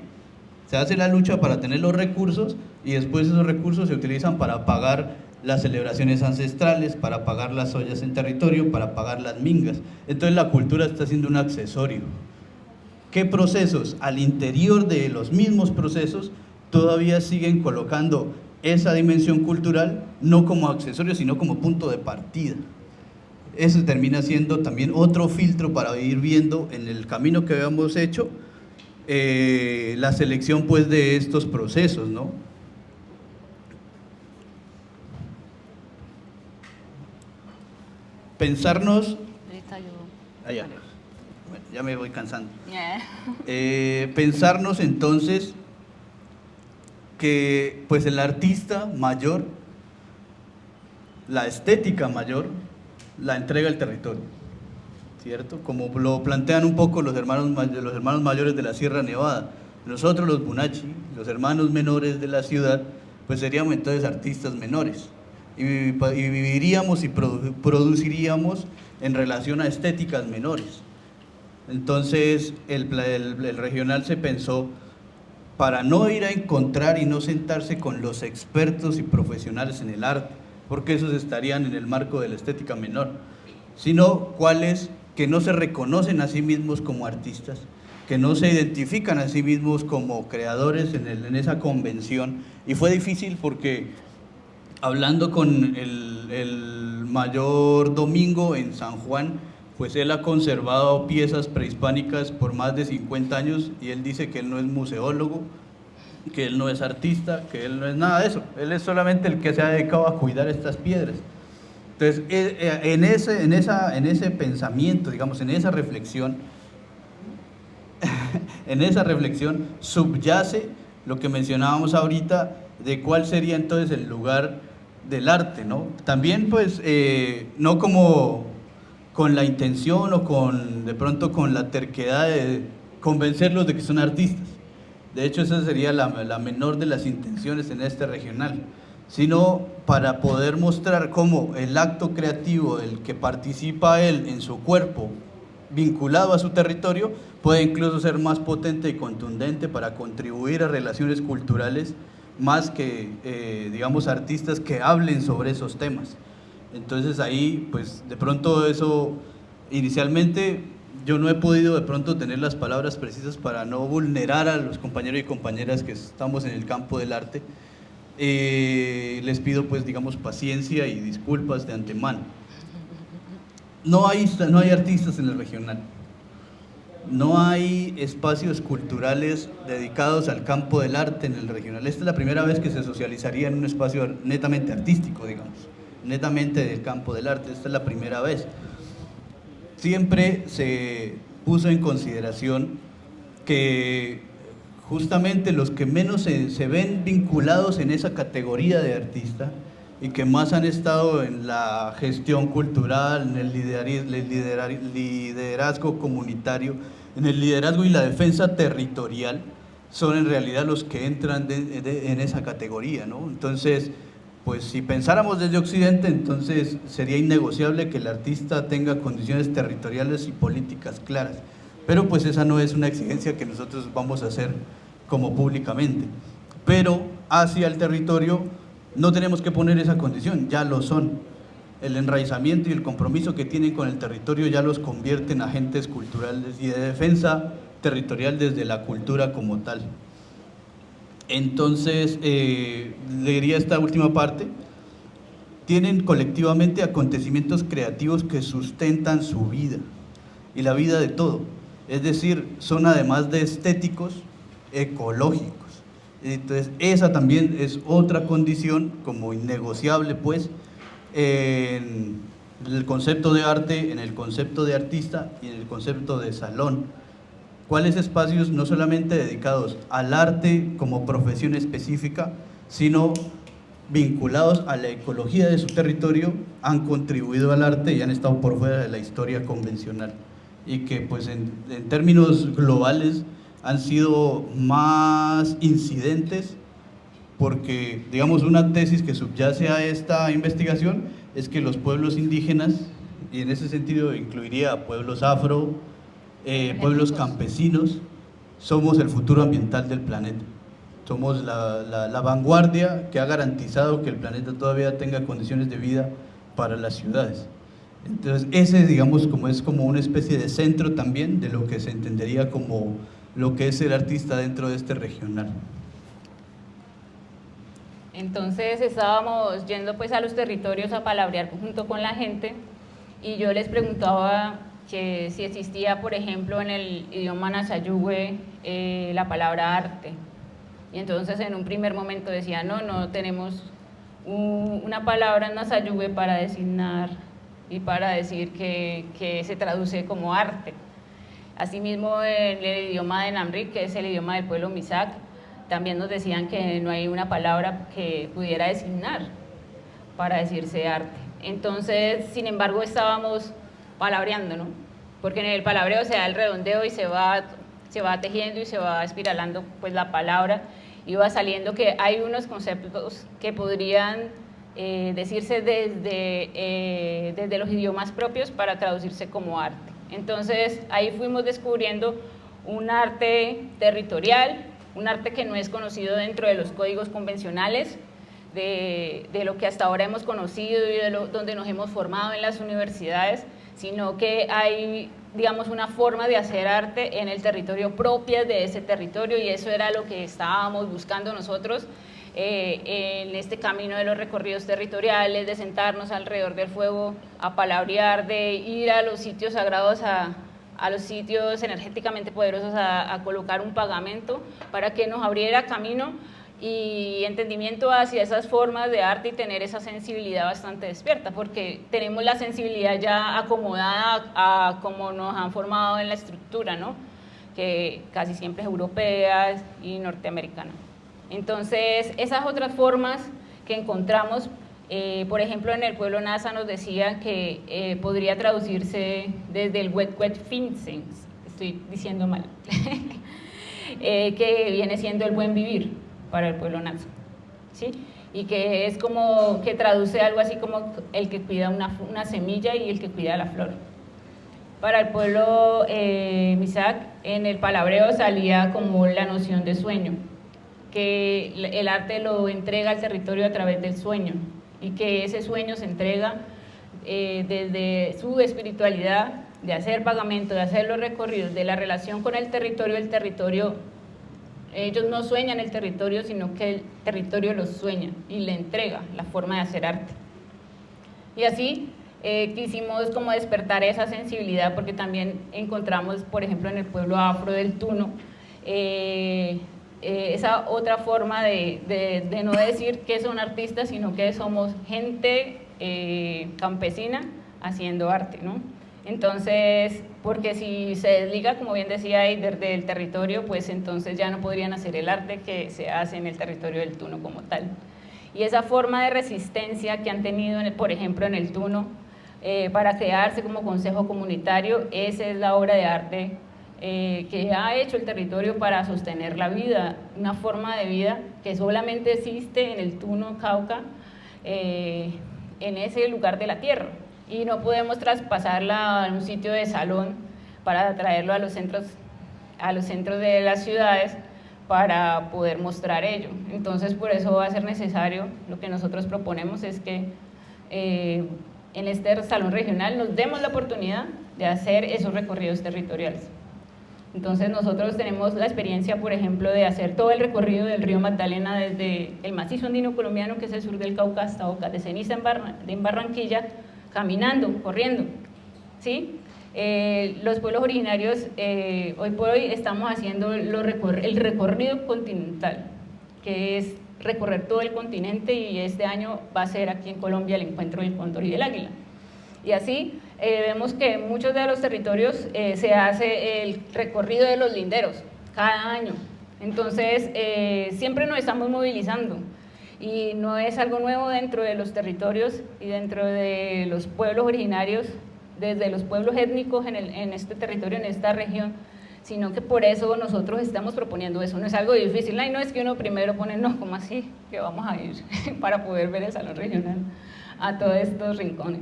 se hace la lucha para tener los recursos, y después esos recursos se utilizan para pagar las celebraciones ancestrales, para pagar las ollas en territorio, para pagar las mingas. Entonces la cultura está siendo un accesorio. ¿Qué procesos? Al interior de los mismos procesos todavía siguen colocando esa dimensión cultural no como accesorio, sino como punto de partida. Eso termina siendo también otro filtro para ir viendo en el camino que habíamos hecho la selección pues de estos procesos, ¿no? Pensarnos... Allá. Bueno, ya me voy cansando. Pensarnos entonces que pues el artista mayor, la estética mayor, la entrega el territorio, ¿cierto? Como lo plantean un poco los hermanos mayores de la Sierra Nevada. Nosotros los Bunachi, los hermanos menores de la ciudad, pues seríamos entonces artistas menores, y viviríamos y produciríamos en relación a estéticas menores. Entonces el regional se pensó para no ir a encontrar y no sentarse con los expertos y profesionales en el arte, porque esos estarían en el marco de la estética menor, sino cuáles que no se reconocen a sí mismos como artistas, que no se identifican a sí mismos como creadores en esa convención. Y fue difícil porque hablando con el mayor Domingo en San Juan, pues él ha conservado piezas prehispánicas por más de 50 años, y él dice que él no es museólogo, que él no es artista, que él no es nada de eso, él es solamente el que se ha dedicado a cuidar estas piedras. Entonces, en ese pensamiento, digamos, en esa reflexión, subyace lo que mencionábamos ahorita de cuál sería entonces el lugar del arte, ¿no? También, pues, no como con la intención o de pronto con la terquedad de convencerlos de que son artistas. De hecho, esa sería la menor de las intenciones en este regional, sino para poder mostrar cómo el acto creativo del que participa él en su cuerpo, vinculado a su territorio, puede incluso ser más potente y contundente para contribuir a relaciones culturales más que, digamos, artistas que hablen sobre esos temas. Entonces ahí, pues, de pronto eso, inicialmente yo no he podido de pronto tener las palabras precisas para no vulnerar a los compañeros y compañeras que estamos en el campo del arte. Les pido, pues, digamos, paciencia y disculpas de antemano. No hay artistas en el regional, no hay espacios culturales dedicados al campo del arte en el regional. Esta es la primera vez que se socializaría en un espacio netamente artístico, digamos, netamente del campo del arte. Esta es la primera vez. Siempre se puso en consideración que justamente los que menos se ven vinculados en esa categoría de artista y que más han estado en la gestión cultural, en el liderazgo comunitario, en el liderazgo y la defensa territorial, son en realidad los que entran en esa categoría, ¿no? Entonces, pues si pensáramos desde Occidente, entonces sería innegociable que el artista tenga condiciones territoriales y políticas claras, pero pues esa no es una exigencia que nosotros vamos a hacer como públicamente. Pero hacia el territorio no tenemos que poner esa condición, ya lo son. El enraizamiento y el compromiso que tienen con el territorio ya los convierte en agentes culturales y de defensa territorial desde la cultura como tal. Entonces, leería esta última parte. Tienen colectivamente acontecimientos creativos que sustentan su vida y la vida de todo. Es decir, son además de estéticos, ecológicos. Entonces, esa también es otra condición como innegociable, pues, en en el concepto de arte, en el concepto de artista y en el concepto de salón. ¿Cuáles espacios no solamente dedicados al arte como profesión específica, sino vinculados a la ecología de su territorio, han contribuido al arte y han estado por fuera de la historia convencional? Y que pues en términos globales han sido más incidentes, porque digamos una tesis que subyace a esta investigación es que los pueblos indígenas, y en ese sentido incluiría a pueblos afro, pueblos campesinos, somos el futuro ambiental del planeta. Somos la vanguardia que ha garantizado que el planeta todavía tenga condiciones de vida para las ciudades. Entonces ese, digamos, es como una especie de centro también de lo que se entendería como lo que es ser artista dentro de este regional. Entonces estábamos yendo pues a los territorios a palabrear junto con la gente, y yo les preguntaba que si existía, por ejemplo, en el idioma Nasayugüe la palabra arte. Y entonces en un primer momento decía, no tenemos una palabra en Nasayugüe para designar y para decir que se traduce como arte. Asimismo, en el idioma de Namrik, que es el idioma del pueblo Misak, también nos decían que no hay una palabra que pudiera designar para decirse arte. Entonces, sin embargo, estábamos palabreando, ¿no? Porque en el palabreo se da el redondeo y se va tejiendo y se va espiralando pues la palabra, y va saliendo que hay unos conceptos que podrían decirse desde los idiomas propios para traducirse como arte. Entonces ahí fuimos descubriendo un arte territorial, un arte que no es conocido dentro de los códigos convencionales, de lo que hasta ahora hemos conocido y donde nos hemos formado en las universidades, sino que hay, digamos, una forma de hacer arte en el territorio propia de ese territorio, y eso era lo que estábamos buscando nosotros en este camino de los recorridos territoriales, de sentarnos alrededor del fuego a palabrear, de ir a los sitios sagrados, a los sitios energéticamente poderosos a colocar un pagamento para que nos abriera camino y entendimiento hacia esas formas de arte y tener esa sensibilidad bastante despierta, porque tenemos la sensibilidad ya acomodada a como nos han formado en la estructura, ¿no? Que casi siempre es europea y norteamericana. Entonces, esas otras formas que encontramos, por ejemplo, en el pueblo Nasa nos decía que podría traducirse desde el wet finzens, estoy diciendo mal, que viene siendo el buen vivir para el pueblo Nasa, ¿sí? Y que es como que traduce algo así como el que cuida una semilla y el que cuida la flor. Para el pueblo Misak, en el palabreo salía como la noción de sueño, que el arte lo entrega al territorio a través del sueño, y que ese sueño se entrega desde su espiritualidad, de hacer pagamento, de hacer los recorridos, de la relación con el territorio. Ellos no sueñan el territorio, sino que el territorio los sueña y le entrega la forma de hacer arte. Y así quisimos como despertar esa sensibilidad, porque también encontramos, por ejemplo, en el pueblo afro del Tuno, esa otra forma de no decir que son artistas, sino que somos gente campesina haciendo arte, ¿no? Entonces, porque si se desliga, como bien decía Eider, del territorio, pues entonces ya no podrían hacer el arte que se hace en el territorio del Tuno como tal. Y esa forma de resistencia que han tenido, por ejemplo, en el Tuno, para crearse como consejo comunitario, esa es la obra de arte que ha hecho el territorio para sostener la vida, una forma de vida que solamente existe en el Tuno, Cauca, en ese lugar de la tierra, y no podemos traspasarla a un sitio de salón para traerlo a los centros de las ciudades para poder mostrar ello. Entonces, por eso va a ser necesario, lo que nosotros proponemos es que en este salón regional nos demos la oportunidad de hacer esos recorridos territoriales. Entonces nosotros tenemos la experiencia, por ejemplo, de hacer todo el recorrido del río Magdalena desde el macizo andino colombiano, que es el sur del Cauca, hasta Bocas de Ceniza en Barranquilla, caminando, corriendo, ¿sí? Los pueblos originarios, hoy por hoy estamos haciendo el recorrido continental, que es recorrer todo el continente, y este año va a ser aquí en Colombia el encuentro del cóndor y del águila. Y así vemos que en muchos de los territorios se hace el recorrido de los linderos cada año. Entonces, siempre nos estamos movilizando y no es algo nuevo dentro de los territorios y dentro de los pueblos originarios, desde los pueblos étnicos en este territorio, en esta región, sino que por eso nosotros estamos proponiendo eso. No es algo difícil, ay, no es que uno primero pone, no, ¿cómo así? Que vamos a ir para poder ver el salón regional a todos estos rincones.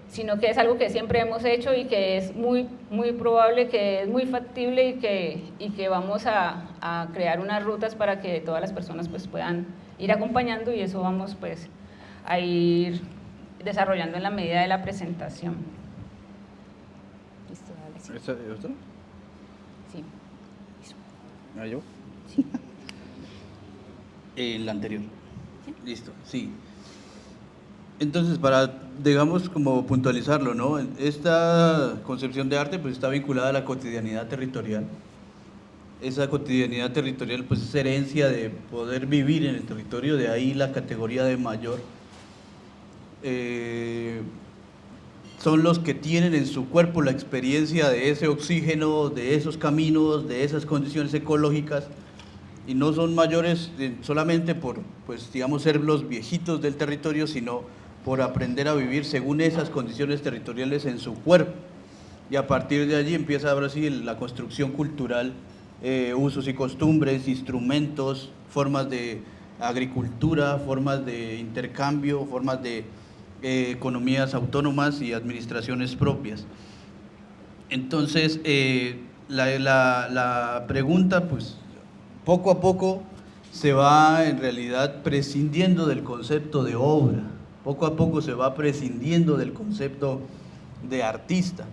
Sino que es algo que siempre hemos hecho y que es muy probable, que es muy factible y que vamos a crear unas rutas para que todas las personas pues puedan ir acompañando, y eso vamos pues a ir desarrollando en la medida de la presentación. ¿Listo? Dale, sí. ¿Esta es otra? Sí. ¿Ah, yo? Sí. El anterior. ¿Sí? Listo, sí. Entonces, para, digamos, como puntualizarlo, ¿no? Esta concepción de arte pues está vinculada a la cotidianidad territorial. Esa cotidianidad territorial pues es herencia de poder vivir en el territorio, de ahí la categoría de mayor. Son los que tienen en su cuerpo la experiencia de ese oxígeno, de esos caminos, de esas condiciones ecológicas, y no son mayores solamente por, pues, digamos, ser los viejitos del territorio, sino por aprender a vivir según esas condiciones territoriales en su cuerpo. Y a partir de allí empieza ahora sí la construcción cultural, usos y costumbres, instrumentos, formas de agricultura, formas de intercambio, formas de economías autónomas y administraciones propias. Entonces, la pregunta, pues, poco a poco se va en realidad prescindiendo del concepto de obra, poco a poco se va prescindiendo del concepto de artista.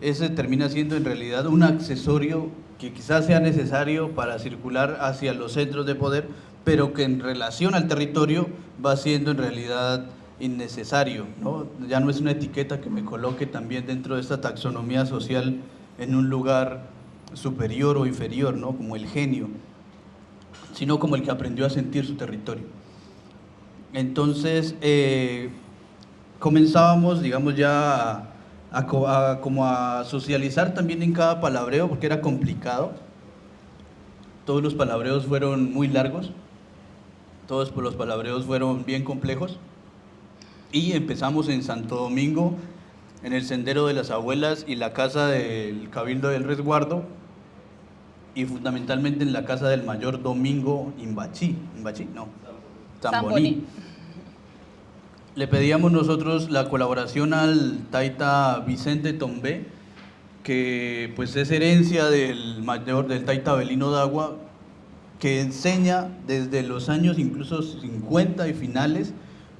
Ese termina siendo en realidad un accesorio que quizás sea necesario para circular hacia los centros de poder, pero que en relación al territorio va siendo en realidad innecesario, ¿no? Ya no es una etiqueta que me coloque también dentro de esta taxonomía social en un lugar superior o inferior, ¿no? Como el genio, sino como el que aprendió a sentir su territorio. Entonces, comenzábamos, digamos, ya como a socializar también en cada palabreo, porque era complicado. Todos los palabreos fueron muy largos, todos los palabreos fueron bien complejos, y empezamos en Santo Domingo, en el Sendero de las Abuelas y la Casa del Cabildo del Resguardo, y fundamentalmente en la Casa del Mayor Domingo Zamboní. Le pedíamos nosotros la colaboración al taita Vicente Tombé, que pues es herencia del taita Avelino Dagua, que enseña desde los años incluso 50 y finales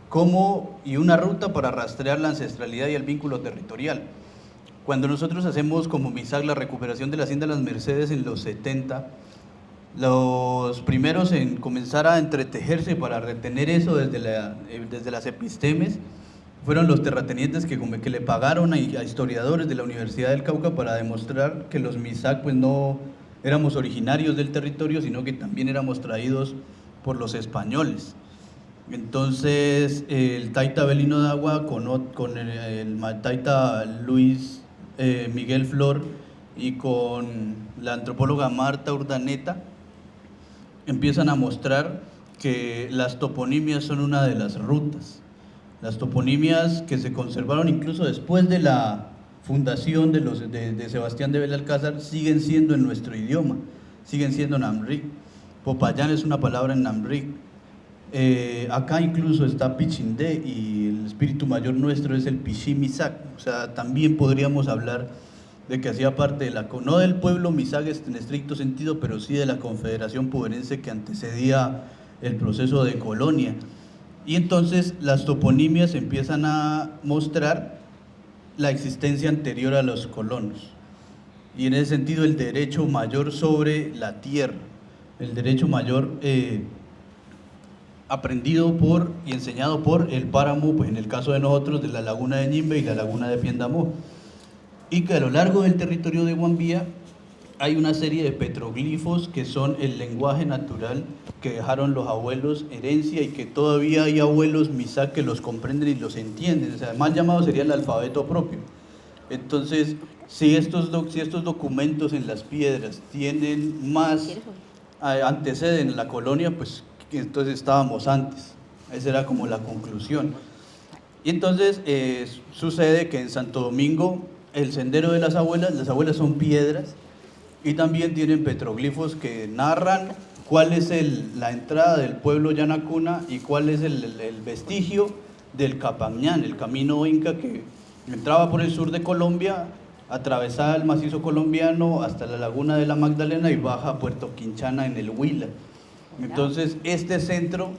cómo y una ruta para rastrear la ancestralidad y el vínculo territorial. Cuando nosotros hacemos como MISAC la recuperación de la Hacienda Las Mercedes en los 70, los primeros en comenzar a entretejerse para retener eso desde las epistemes fueron los terratenientes que le pagaron a historiadores de la Universidad del Cauca para demostrar que los MISAC pues no éramos originarios del territorio, sino que también éramos traídos por los españoles. Entonces el taita Avelino Dagua con el taita Luis Miguel Flor y con la antropóloga Marta Urdaneta empiezan a mostrar que las toponimias son una de las rutas. Las toponimias que se conservaron incluso después de la fundación de Sebastián de Belalcázar siguen siendo en nuestro idioma, siguen siendo Namric. Popayán es una palabra en Namric. Acá incluso está Pichindé y el espíritu mayor nuestro es el Pichí Misac. O sea, también podríamos hablar de que hacía parte no del pueblo Misac en estricto sentido, pero sí de la confederación puberense que antecedía el proceso de colonia. Y entonces las toponimias empiezan a mostrar la existencia anterior a los colonos. Y en ese sentido el derecho mayor sobre la tierra, el derecho mayor aprendido por y enseñado por el páramo, pues en el caso de nosotros, de la laguna de Ñimbe y la laguna de Piendamó. Y que a lo largo del territorio de Guambía hay una serie de petroglifos que son el lenguaje natural que dejaron los abuelos herencia y que todavía hay abuelos misá que los comprenden y los entienden. O sea, más llamado sería el alfabeto propio. Entonces, si estos documentos en las piedras tienen más anteceden en la colonia, pues entonces estábamos antes. Esa era como la conclusión. Y entonces sucede que en Santo Domingo el sendero de las abuelas son piedras y también tienen petroglifos que narran cuál es la entrada del pueblo Yanacuna y cuál es el vestigio del Capañán, el camino inca que entraba por el sur de Colombia, atravesaba el macizo colombiano hasta la laguna de la Magdalena y baja a Puerto Quinchana en el Huila. Entonces este centro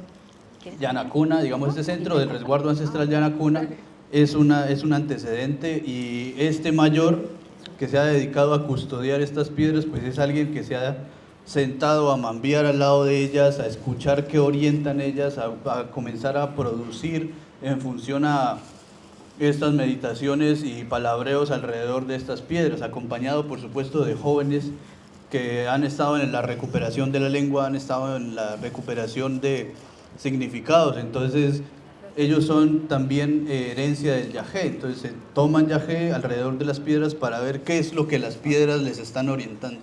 Yanacuna, digamos este centro del resguardo ancestral Yanacuna es un antecedente, y este mayor que se ha dedicado a custodiar estas piedras pues es alguien que se ha sentado a mambiar al lado de ellas, a escuchar qué orientan ellas, a comenzar a producir en función a estas meditaciones y palabreos alrededor de estas piedras, acompañado por supuesto de jóvenes que han estado en la recuperación de la lengua, han estado en la recuperación de significados. Entonces ellos son también herencia del yagé, entonces se toman yagé alrededor de las piedras para ver qué es lo que las piedras les están orientando,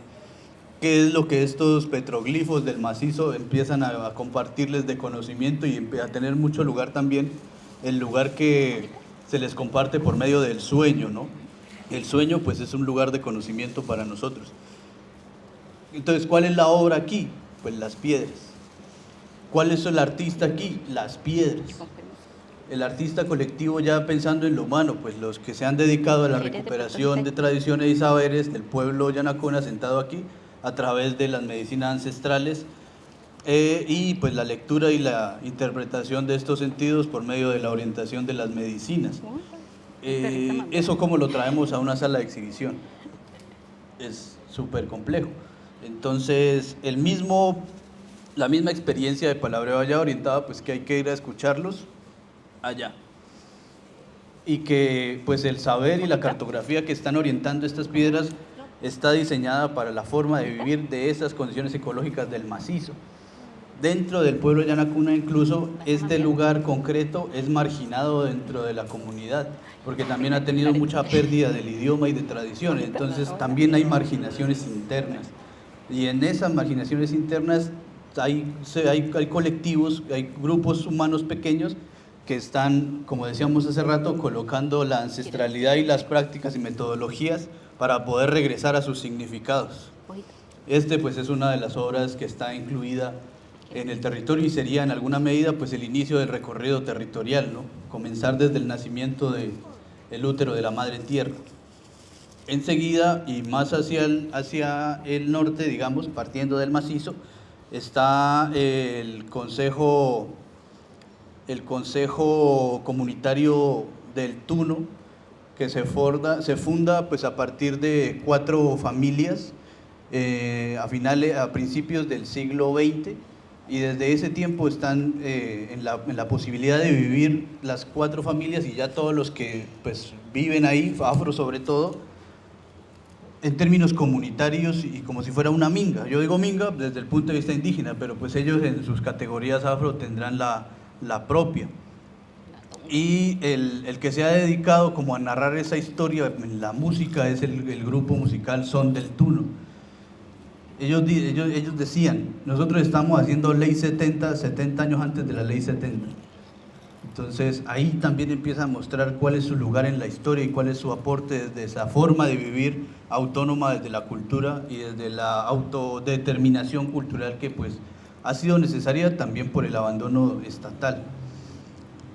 qué es lo que estos petroglifos del macizo empiezan a compartirles de conocimiento, y a tener mucho lugar también el lugar que se les comparte por medio del sueño, ¿no? El sueño pues es un lugar de conocimiento para nosotros. Entonces, ¿cuál es la obra aquí? Pues las piedras. ¿Cuál es el artista aquí? Las piedras. El artista colectivo, ya pensando en lo humano, pues los que se han dedicado a la recuperación de tradiciones y saberes del pueblo Yanacuna sentado aquí a través de las medicinas ancestrales, y pues la lectura y la interpretación de estos sentidos por medio de la orientación de las medicinas. Eso como lo traemos a una sala de exhibición es súper complejo. Entonces la misma experiencia de palabreo allá orientada pues que hay que ir a escucharlos allá, y que pues el saber y la cartografía que están orientando estas piedras está diseñada para la forma de vivir de esas condiciones ecológicas del macizo. Dentro del pueblo Yanacuna incluso este lugar concreto es marginado dentro de la comunidad, porque también ha tenido mucha pérdida del idioma y de tradiciones, entonces también hay marginaciones internas, y en esas marginaciones internas hay colectivos, hay grupos humanos pequeños que están, como decíamos hace rato, colocando la ancestralidad y las prácticas y metodologías para poder regresar a sus significados. Pues es una de las obras que está incluida en el territorio y sería en alguna medida pues el inicio del recorrido territorial, ¿no? Comenzar desde el nacimiento del útero de la madre tierra. Enseguida y más hacia el norte, digamos, partiendo del macizo, está el Consejo Comunitario del Tuno, que se funda pues a partir de 4 familias a principios del siglo XX, y desde ese tiempo están en la posibilidad de vivir las 4 familias y ya todos los que pues viven ahí, afro sobre todo, en términos comunitarios y como si fuera una minga. Yo digo minga desde el punto de vista indígena, pero pues ellos en sus categorías afro tendrán la propia. Y el que se ha dedicado como a narrar esa historia en la música es el grupo musical Son del Tuno. Ellos decían, nosotros estamos haciendo ley 70 años antes de la ley 70. Entonces ahí también empieza a mostrar cuál es su lugar en la historia y cuál es su aporte desde esa forma de vivir autónoma desde la cultura y desde la autodeterminación cultural que pues ha sido necesaria también por el abandono estatal.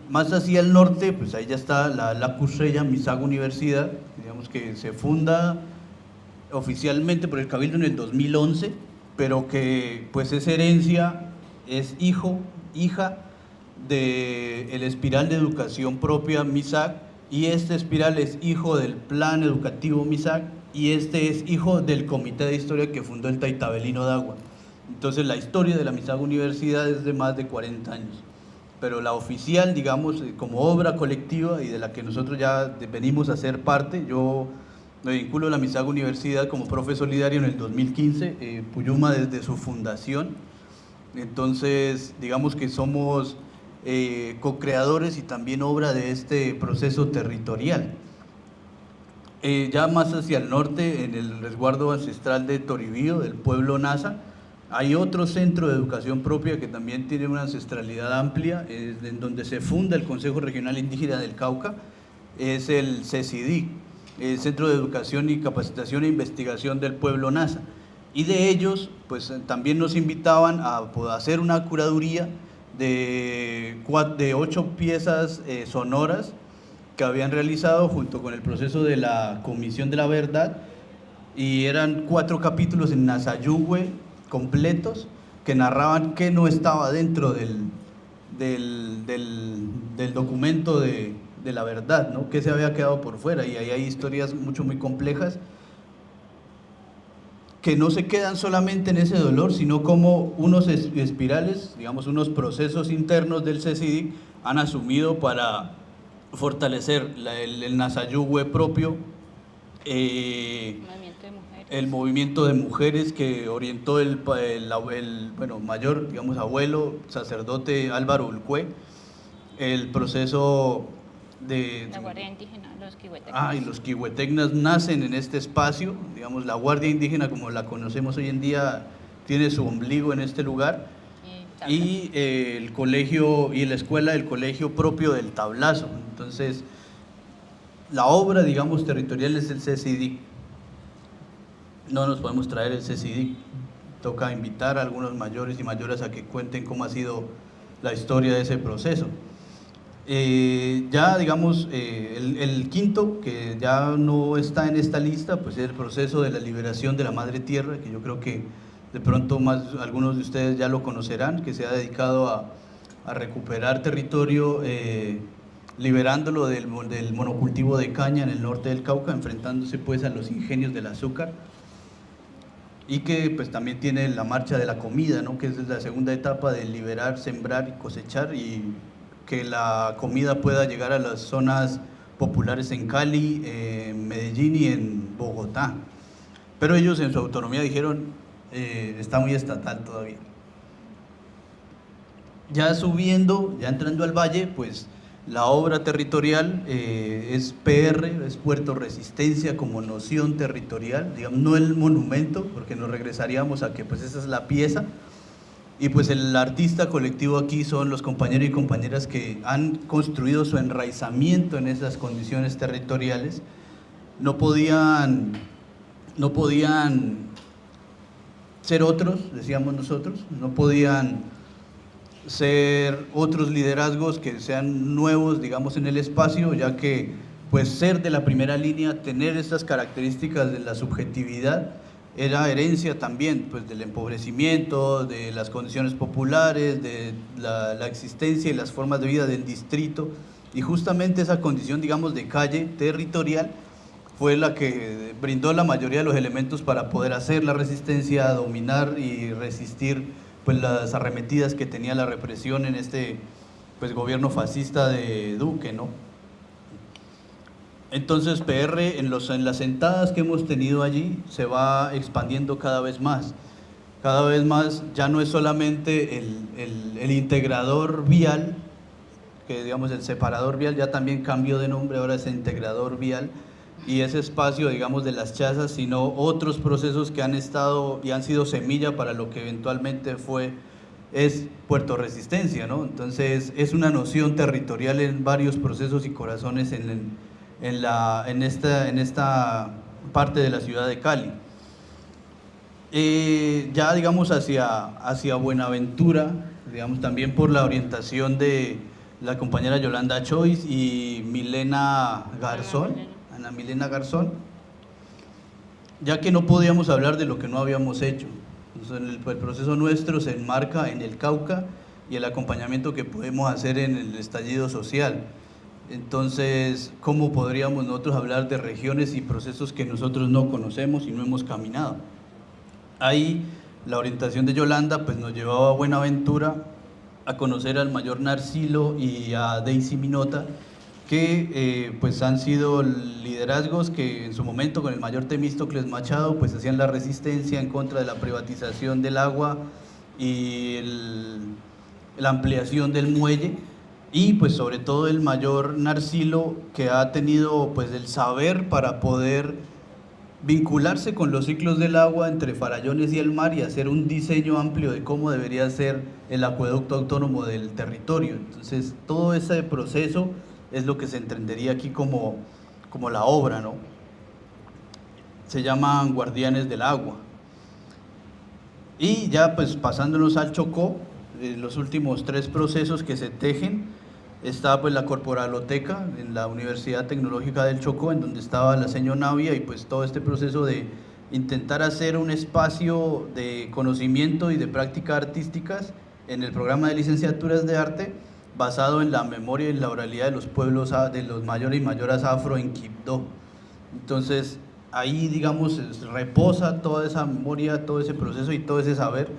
Más hacia el norte, pues ahí ya está la Cusreya Misago Universidad, digamos que se funda oficialmente por el Cabildo en el 2011, pero que pues es herencia, es hija del Espiral de Educación Propia MISAC, y este espiral es hijo del Plan Educativo MISAC, y este es hijo del Comité de Historia que fundó el Taitabelino Dagua. Entonces la historia de la Misago Universidad es de más de 40 años, pero la oficial, digamos, como obra colectiva y de la que nosotros ya venimos a ser parte, yo Me vinculo a la Misaga Universidad como profe solidario en el 2015, Puyuma desde su fundación. Entonces, digamos que somos co-creadores y también obra de este proceso territorial. Ya más hacia el norte, en el resguardo ancestral de Toribío, del pueblo Nasa, hay otro centro de educación propia que también tiene una ancestralidad amplia, en donde se funda el Consejo Regional Indígena del Cauca, es el CECIDIC, el Centro de Educación y Capacitación e Investigación del Pueblo Nasa. Y de ellos, pues también nos invitaban a hacer una curaduría de 8 piezas sonoras que habían realizado junto con el proceso de la Comisión de la Verdad, y eran 4 capítulos en Nasayugüe completos que narraban qué no estaba dentro del documento de la verdad, ¿no? Qué se había quedado por fuera, y ahí hay historias muy complejas que no se quedan solamente en ese dolor, sino como unos espirales, digamos, unos procesos internos del CECIDIC han asumido para fortalecer el Nasayugüe propio, el movimiento de mujeres que orientó el mayor, digamos, abuelo, sacerdote Álvaro Ulcué, el proceso de la Guardia Indígena, los quihuetecnas. Y los quihuetecnas nacen en este espacio, digamos, la Guardia Indígena como la conocemos hoy en día tiene su ombligo en este lugar, y el colegio y la escuela del colegio propio del Tablazo. Entonces, la obra, digamos, territorial es el CECIDIC. No nos podemos traer el CECIDIC, toca invitar a algunos mayores y mayoras a que cuenten cómo ha sido la historia de ese proceso. Ya, digamos, el quinto, que ya no está en esta lista, pues es el proceso de la liberación de la Madre Tierra, que yo creo que de pronto algunos de ustedes ya lo conocerán, que se ha dedicado a recuperar territorio, liberándolo del monocultivo de caña en el norte del Cauca, enfrentándose pues a los ingenios del azúcar, y que pues también tiene la marcha de la comida, ¿no? Que es la segunda etapa de liberar, sembrar y cosechar, y que la comida pueda llegar a las zonas populares en Cali, en Medellín y en Bogotá. Pero ellos en su autonomía dijeron, está muy estatal todavía. Ya subiendo, ya entrando al valle, pues la obra territorial es PR, es Puerto Resistencia como noción territorial, digamos, no el monumento, porque nos regresaríamos a que pues esa es la pieza. Y pues el artista colectivo aquí son los compañeros y compañeras que han construido su enraizamiento en esas condiciones territoriales. No podían ser otros, decíamos nosotros, no podían ser otros liderazgos que sean nuevos, digamos, en el espacio, ya que pues ser de la primera línea, tener estas características de la subjetividad, era herencia también pues del empobrecimiento, de las condiciones populares, de la existencia y las formas de vida del distrito, y justamente esa condición, digamos, de calle territorial fue la que brindó la mayoría de los elementos para poder hacer la resistencia, dominar y resistir pues las arremetidas que tenía la represión en este pues gobierno fascista de Duque, ¿no? Entonces PR en las sentadas que hemos tenido allí se va expandiendo cada vez más ya no es solamente el integrador vial, que digamos el separador vial ya también cambió de nombre, ahora es integrador vial, y ese espacio, digamos, de las chazas, sino otros procesos que han estado y han sido semilla para lo que eventualmente es Puerto Resistencia, ¿no? Entonces es una noción territorial en varios procesos y corazones en esta parte de la ciudad de Cali. Ya digamos hacia Buenaventura, digamos también por la orientación de la compañera Yolanda Chois y Ana Milena Garzón, ya que no podíamos hablar de lo que no habíamos hecho. Entonces, el proceso nuestro se enmarca en el Cauca y el acompañamiento que podemos hacer en el estallido social. Entonces, ¿cómo podríamos nosotros hablar de regiones y procesos que nosotros no conocemos y no hemos caminado? Ahí la orientación de Yolanda pues nos llevaba a Buenaventura a conocer al mayor Narcilo y a Daisy Minota, que pues han sido liderazgos que en su momento con el mayor Temístocles Machado pues hacían la resistencia en contra de la privatización del agua y la ampliación del muelle, y pues sobre todo el mayor Narcilo, que ha tenido pues el saber para poder vincularse con los ciclos del agua entre Farallones y el mar y hacer un diseño amplio de cómo debería ser el acueducto autónomo del territorio. Entonces todo ese proceso es lo que se entendería aquí como la obra, ¿no? Se llaman Guardianes del Agua. Y ya pues pasándonos al Chocó, los últimos 3 procesos que se tejen, está pues la Corporaloteca en la Universidad Tecnológica del Chocó, en donde estaba la señora Navia, y pues todo este proceso de intentar hacer un espacio de conocimiento y de práctica artísticas en el programa de licenciaturas de arte basado en la memoria y la oralidad de los pueblos, de los mayores y mayoras afro en Quibdó. Entonces ahí, digamos, reposa toda esa memoria, todo ese proceso y todo ese saber,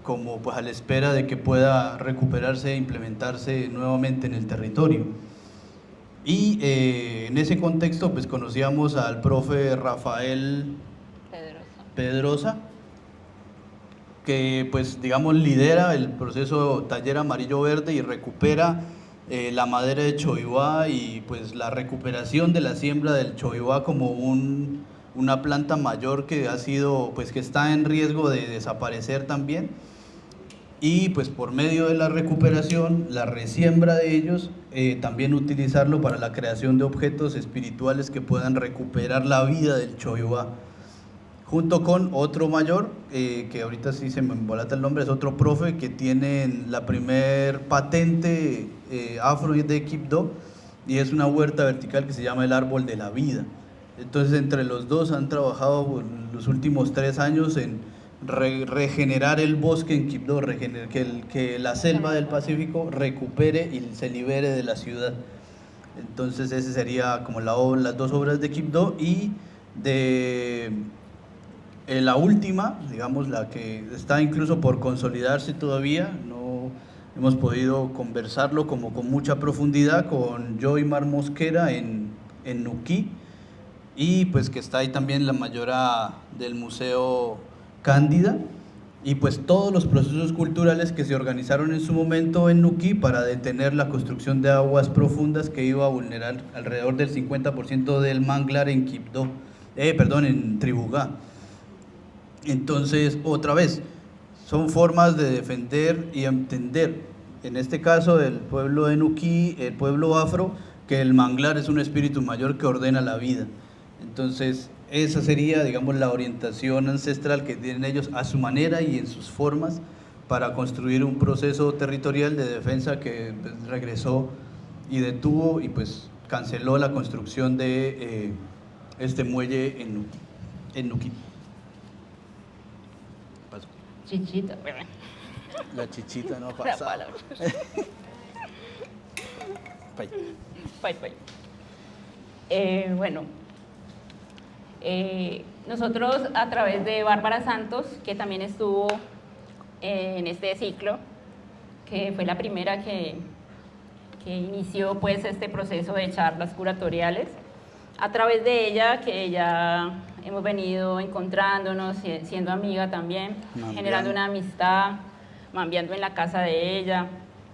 como pues a la espera de que pueda recuperarse e implementarse nuevamente en el territorio. Y en ese contexto pues conocíamos al profe Rafael Pedrosa, que pues digamos lidera el proceso Taller Amarillo Verde y recupera la madera de choibá y pues la recuperación de la siembra del choibá como una planta mayor que ha sido, pues que está en riesgo de desaparecer también. Y pues por medio de la recuperación, la resiembra de ellos, también utilizarlo para la creación de objetos espirituales que puedan recuperar la vida del choibá. Junto con otro mayor, que ahorita sí se me embolata el nombre, es otro profe que tiene la primer patente afro de Quibdó, y es una huerta vertical que se llama el Árbol de la Vida. Entonces entre los dos han trabajado los últimos 3 años en regenerar el bosque en Quibdó, que la selva del Pacífico recupere y se libere de la ciudad. Entonces ese sería como las 2 obras de Quibdó. Y de la última, digamos la que está incluso por consolidarse todavía, no hemos podido conversarlo como con mucha profundidad, con Joymar Mosquera en Nuquí, y pues que está ahí también la mayora del Museo Cándida, y pues todos los procesos culturales que se organizaron en su momento en Nuquí para detener la construcción de aguas profundas que iba a vulnerar alrededor del 50% del manglar en Quibdó, en Tribugá. Entonces, otra vez, son formas de defender y entender, en este caso del pueblo de Nuquí, el pueblo afro, que el manglar es un espíritu mayor que ordena la vida. Entonces, esa sería, digamos, la orientación ancestral que tienen ellos a su manera y en sus formas para construir un proceso territorial de defensa que pues, regresó y detuvo y pues canceló la construcción de este muelle en Nuquí. Paso. Chichita. La chichita no ha pasado. Pay. Bueno, nosotros a través de Bárbara Santos, que también estuvo en este ciclo, que fue la primera que inició pues este proceso de charlas curatoriales, a través de ella, que ya hemos venido encontrándonos, siendo amiga también, generando una amistad, mambiando en la casa de ella.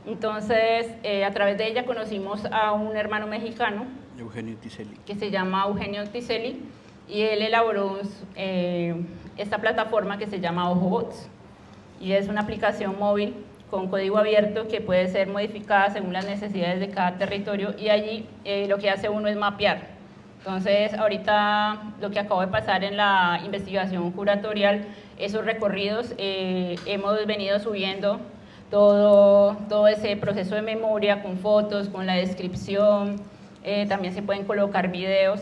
Entonces, a través de ella conocimos a un hermano mexicano, Eugenio Tiseli, que se llama Eugenio Tiseli, y él elaboró esta plataforma que se llama OjoBots, y es una aplicación móvil con código abierto que puede ser modificada según las necesidades de cada territorio, y allí lo que hace uno es mapear. Entonces, ahorita lo que acabo de pasar en la investigación curatorial, esos recorridos, hemos venido subiendo todo ese proceso de memoria con fotos, con la descripción, también se pueden colocar videos.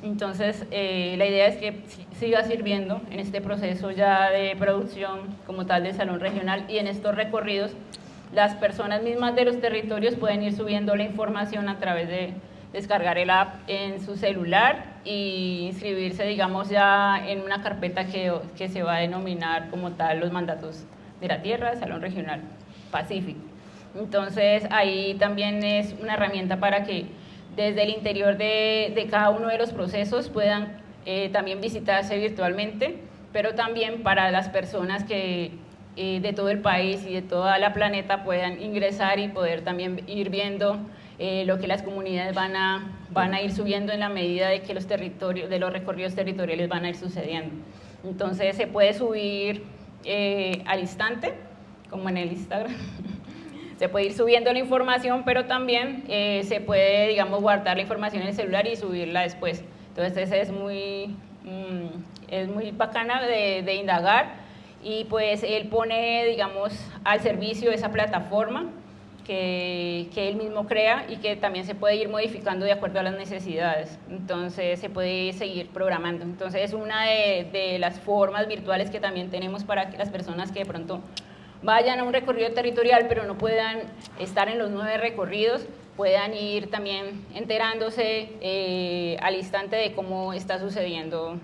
Entonces, la idea es que siga sirviendo en este proceso ya de producción como tal del Salón Regional, y en estos recorridos las personas mismas de los territorios pueden ir subiendo la información a través de descargar el app en su celular y inscribirse, digamos, ya en una carpeta que se va a denominar como tal los mandatos de la tierra, Salón Regional Pacífico. Entonces, ahí también es una herramienta para que desde el interior de cada uno de los procesos puedan también visitarse virtualmente, pero también para las personas que de todo el país y de toda la planeta puedan ingresar y poder también ir viendo lo que las comunidades van a ir subiendo en la medida de que los recorridos territoriales van a ir sucediendo. Entonces se puede subir al instante, como en el Instagram. Se puede ir subiendo la información, pero también se puede, digamos, guardar la información en el celular y subirla después. Entonces es muy bacana de indagar, y pues él pone, digamos, al servicio esa plataforma que él mismo crea y que también se puede ir modificando de acuerdo a las necesidades. Entonces se puede seguir programando. Entonces es una de las formas virtuales que también tenemos para que las personas que de pronto vayan a un recorrido territorial pero no puedan estar en los 9 recorridos, puedan ir también enterándose al instante de cómo está sucediendo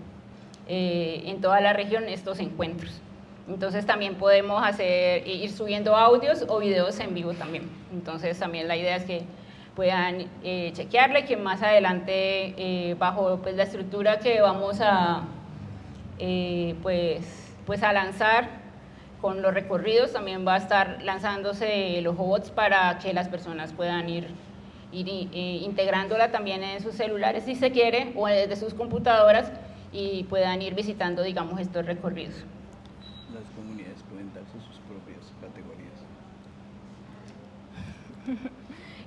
en toda la región estos encuentros. Entonces también podemos ir subiendo audios o videos en vivo también. Entonces también la idea es que puedan chequearle, que más adelante bajo pues, la estructura que vamos a pues a lanzar con los recorridos, también va a estar lanzándose los robots para que las personas puedan ir integrándola también en sus celulares si se quiere, o desde sus computadoras, y puedan ir visitando, digamos, estos recorridos. Las comunidades pueden darse sus propias categorías.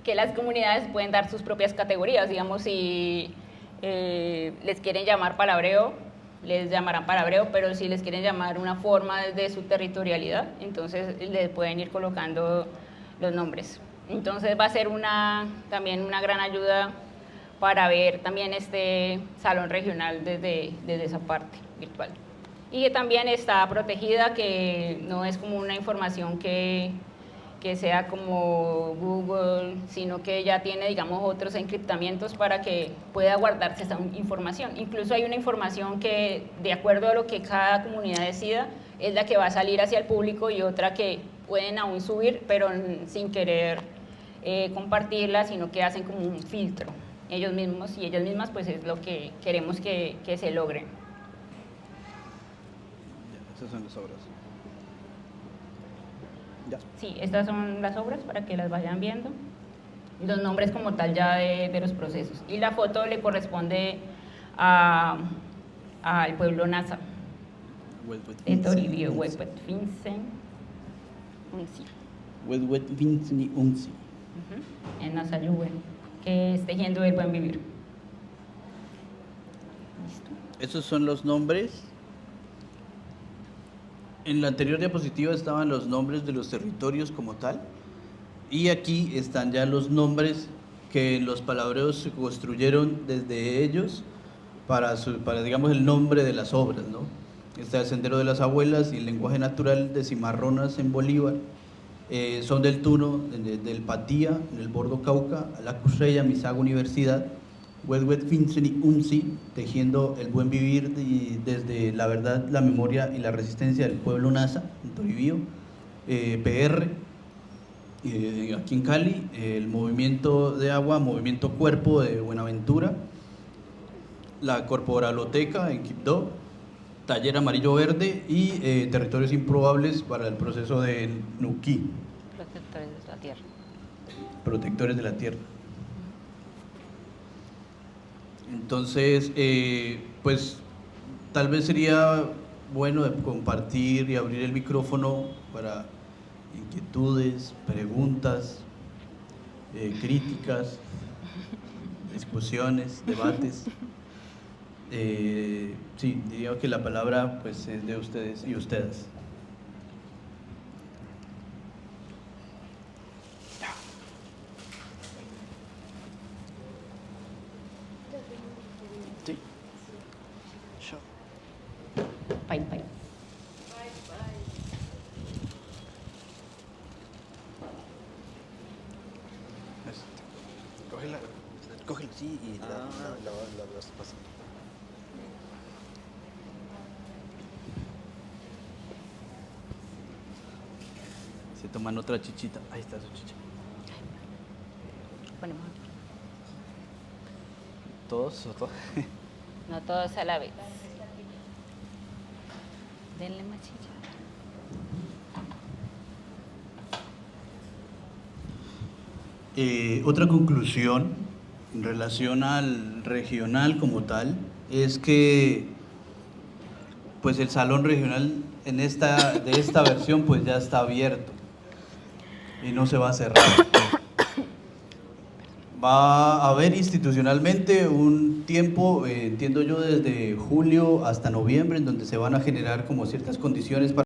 Que las comunidades pueden dar sus propias categorías, digamos, si les quieren llamar palabreo, les llamarán palabreo, pero si les quieren llamar una forma de su territorialidad, entonces les pueden ir colocando los nombres. Entonces va a ser también una gran ayuda para ver también este salón regional desde esa parte virtual. Y que también está protegida, que no es como una información que sea como Google, sino que ya tiene, digamos, otros encriptamientos para que pueda guardarse esa información. Incluso hay una información que, de acuerdo a lo que cada comunidad decida, es la que va a salir hacia el público, y otra que pueden aún subir, pero sin querer compartirla, sino que hacen como un filtro ellos mismos y ellas mismas, pues es lo que queremos que se logre. Esas son las obras. Ya. Sí, estas son las obras para que las vayan viendo. Los nombres como tal ya de los procesos. Y la foto le corresponde al pueblo Nasa. De Toribio, Huehuet Vincent Unsi. Huehuet Vincent Unsi. En Nasayuhue, que es Tejiendo el Buen Vivir. Listo. Esos son los nombres. En la anterior diapositiva estaban los nombres de los territorios como tal, y aquí están ya los nombres que los palabreos se construyeron desde ellos para digamos, el nombre de las obras, ¿no? Está el Sendero de las Abuelas y el Lenguaje Natural de Cimarronas en Bolívar, Son del Tuno, del Patía, en el Bordo Cauca, La Cusreya, Misaga Universidad, Huehuet Vincent Unsi, Tejiendo el Buen Vivir desde la verdad, la memoria y la resistencia del pueblo Nasa, en Toribío, PR, aquí en Cali, el Movimiento de Agua, Movimiento Cuerpo de Buenaventura, la Corporaloteca en Quibdó, Taller Amarillo Verde y Territorios Improbables para el proceso de Nuquí. Protectores de la Tierra. Protectores de la Tierra. Entonces, pues tal vez sería bueno compartir y abrir el micrófono para inquietudes, preguntas, críticas, discusiones, debates. Sí, diría que la palabra pues es de ustedes y ustedes. Sí. Bye, bye. Cógelo, sí, y la vas pasando. Se toman otra chichita. Ahí está su chicha. Ponemos aquí. todos o todos. No todos a la vez. Denle más chicha. Otra conclusión en relación al regional como tal es que pues el salón regional de esta versión pues ya está abierto y no se va a cerrar. Va a haber institucionalmente un tiempo, entiendo yo, desde julio hasta noviembre, en donde se van a generar como ciertas condiciones para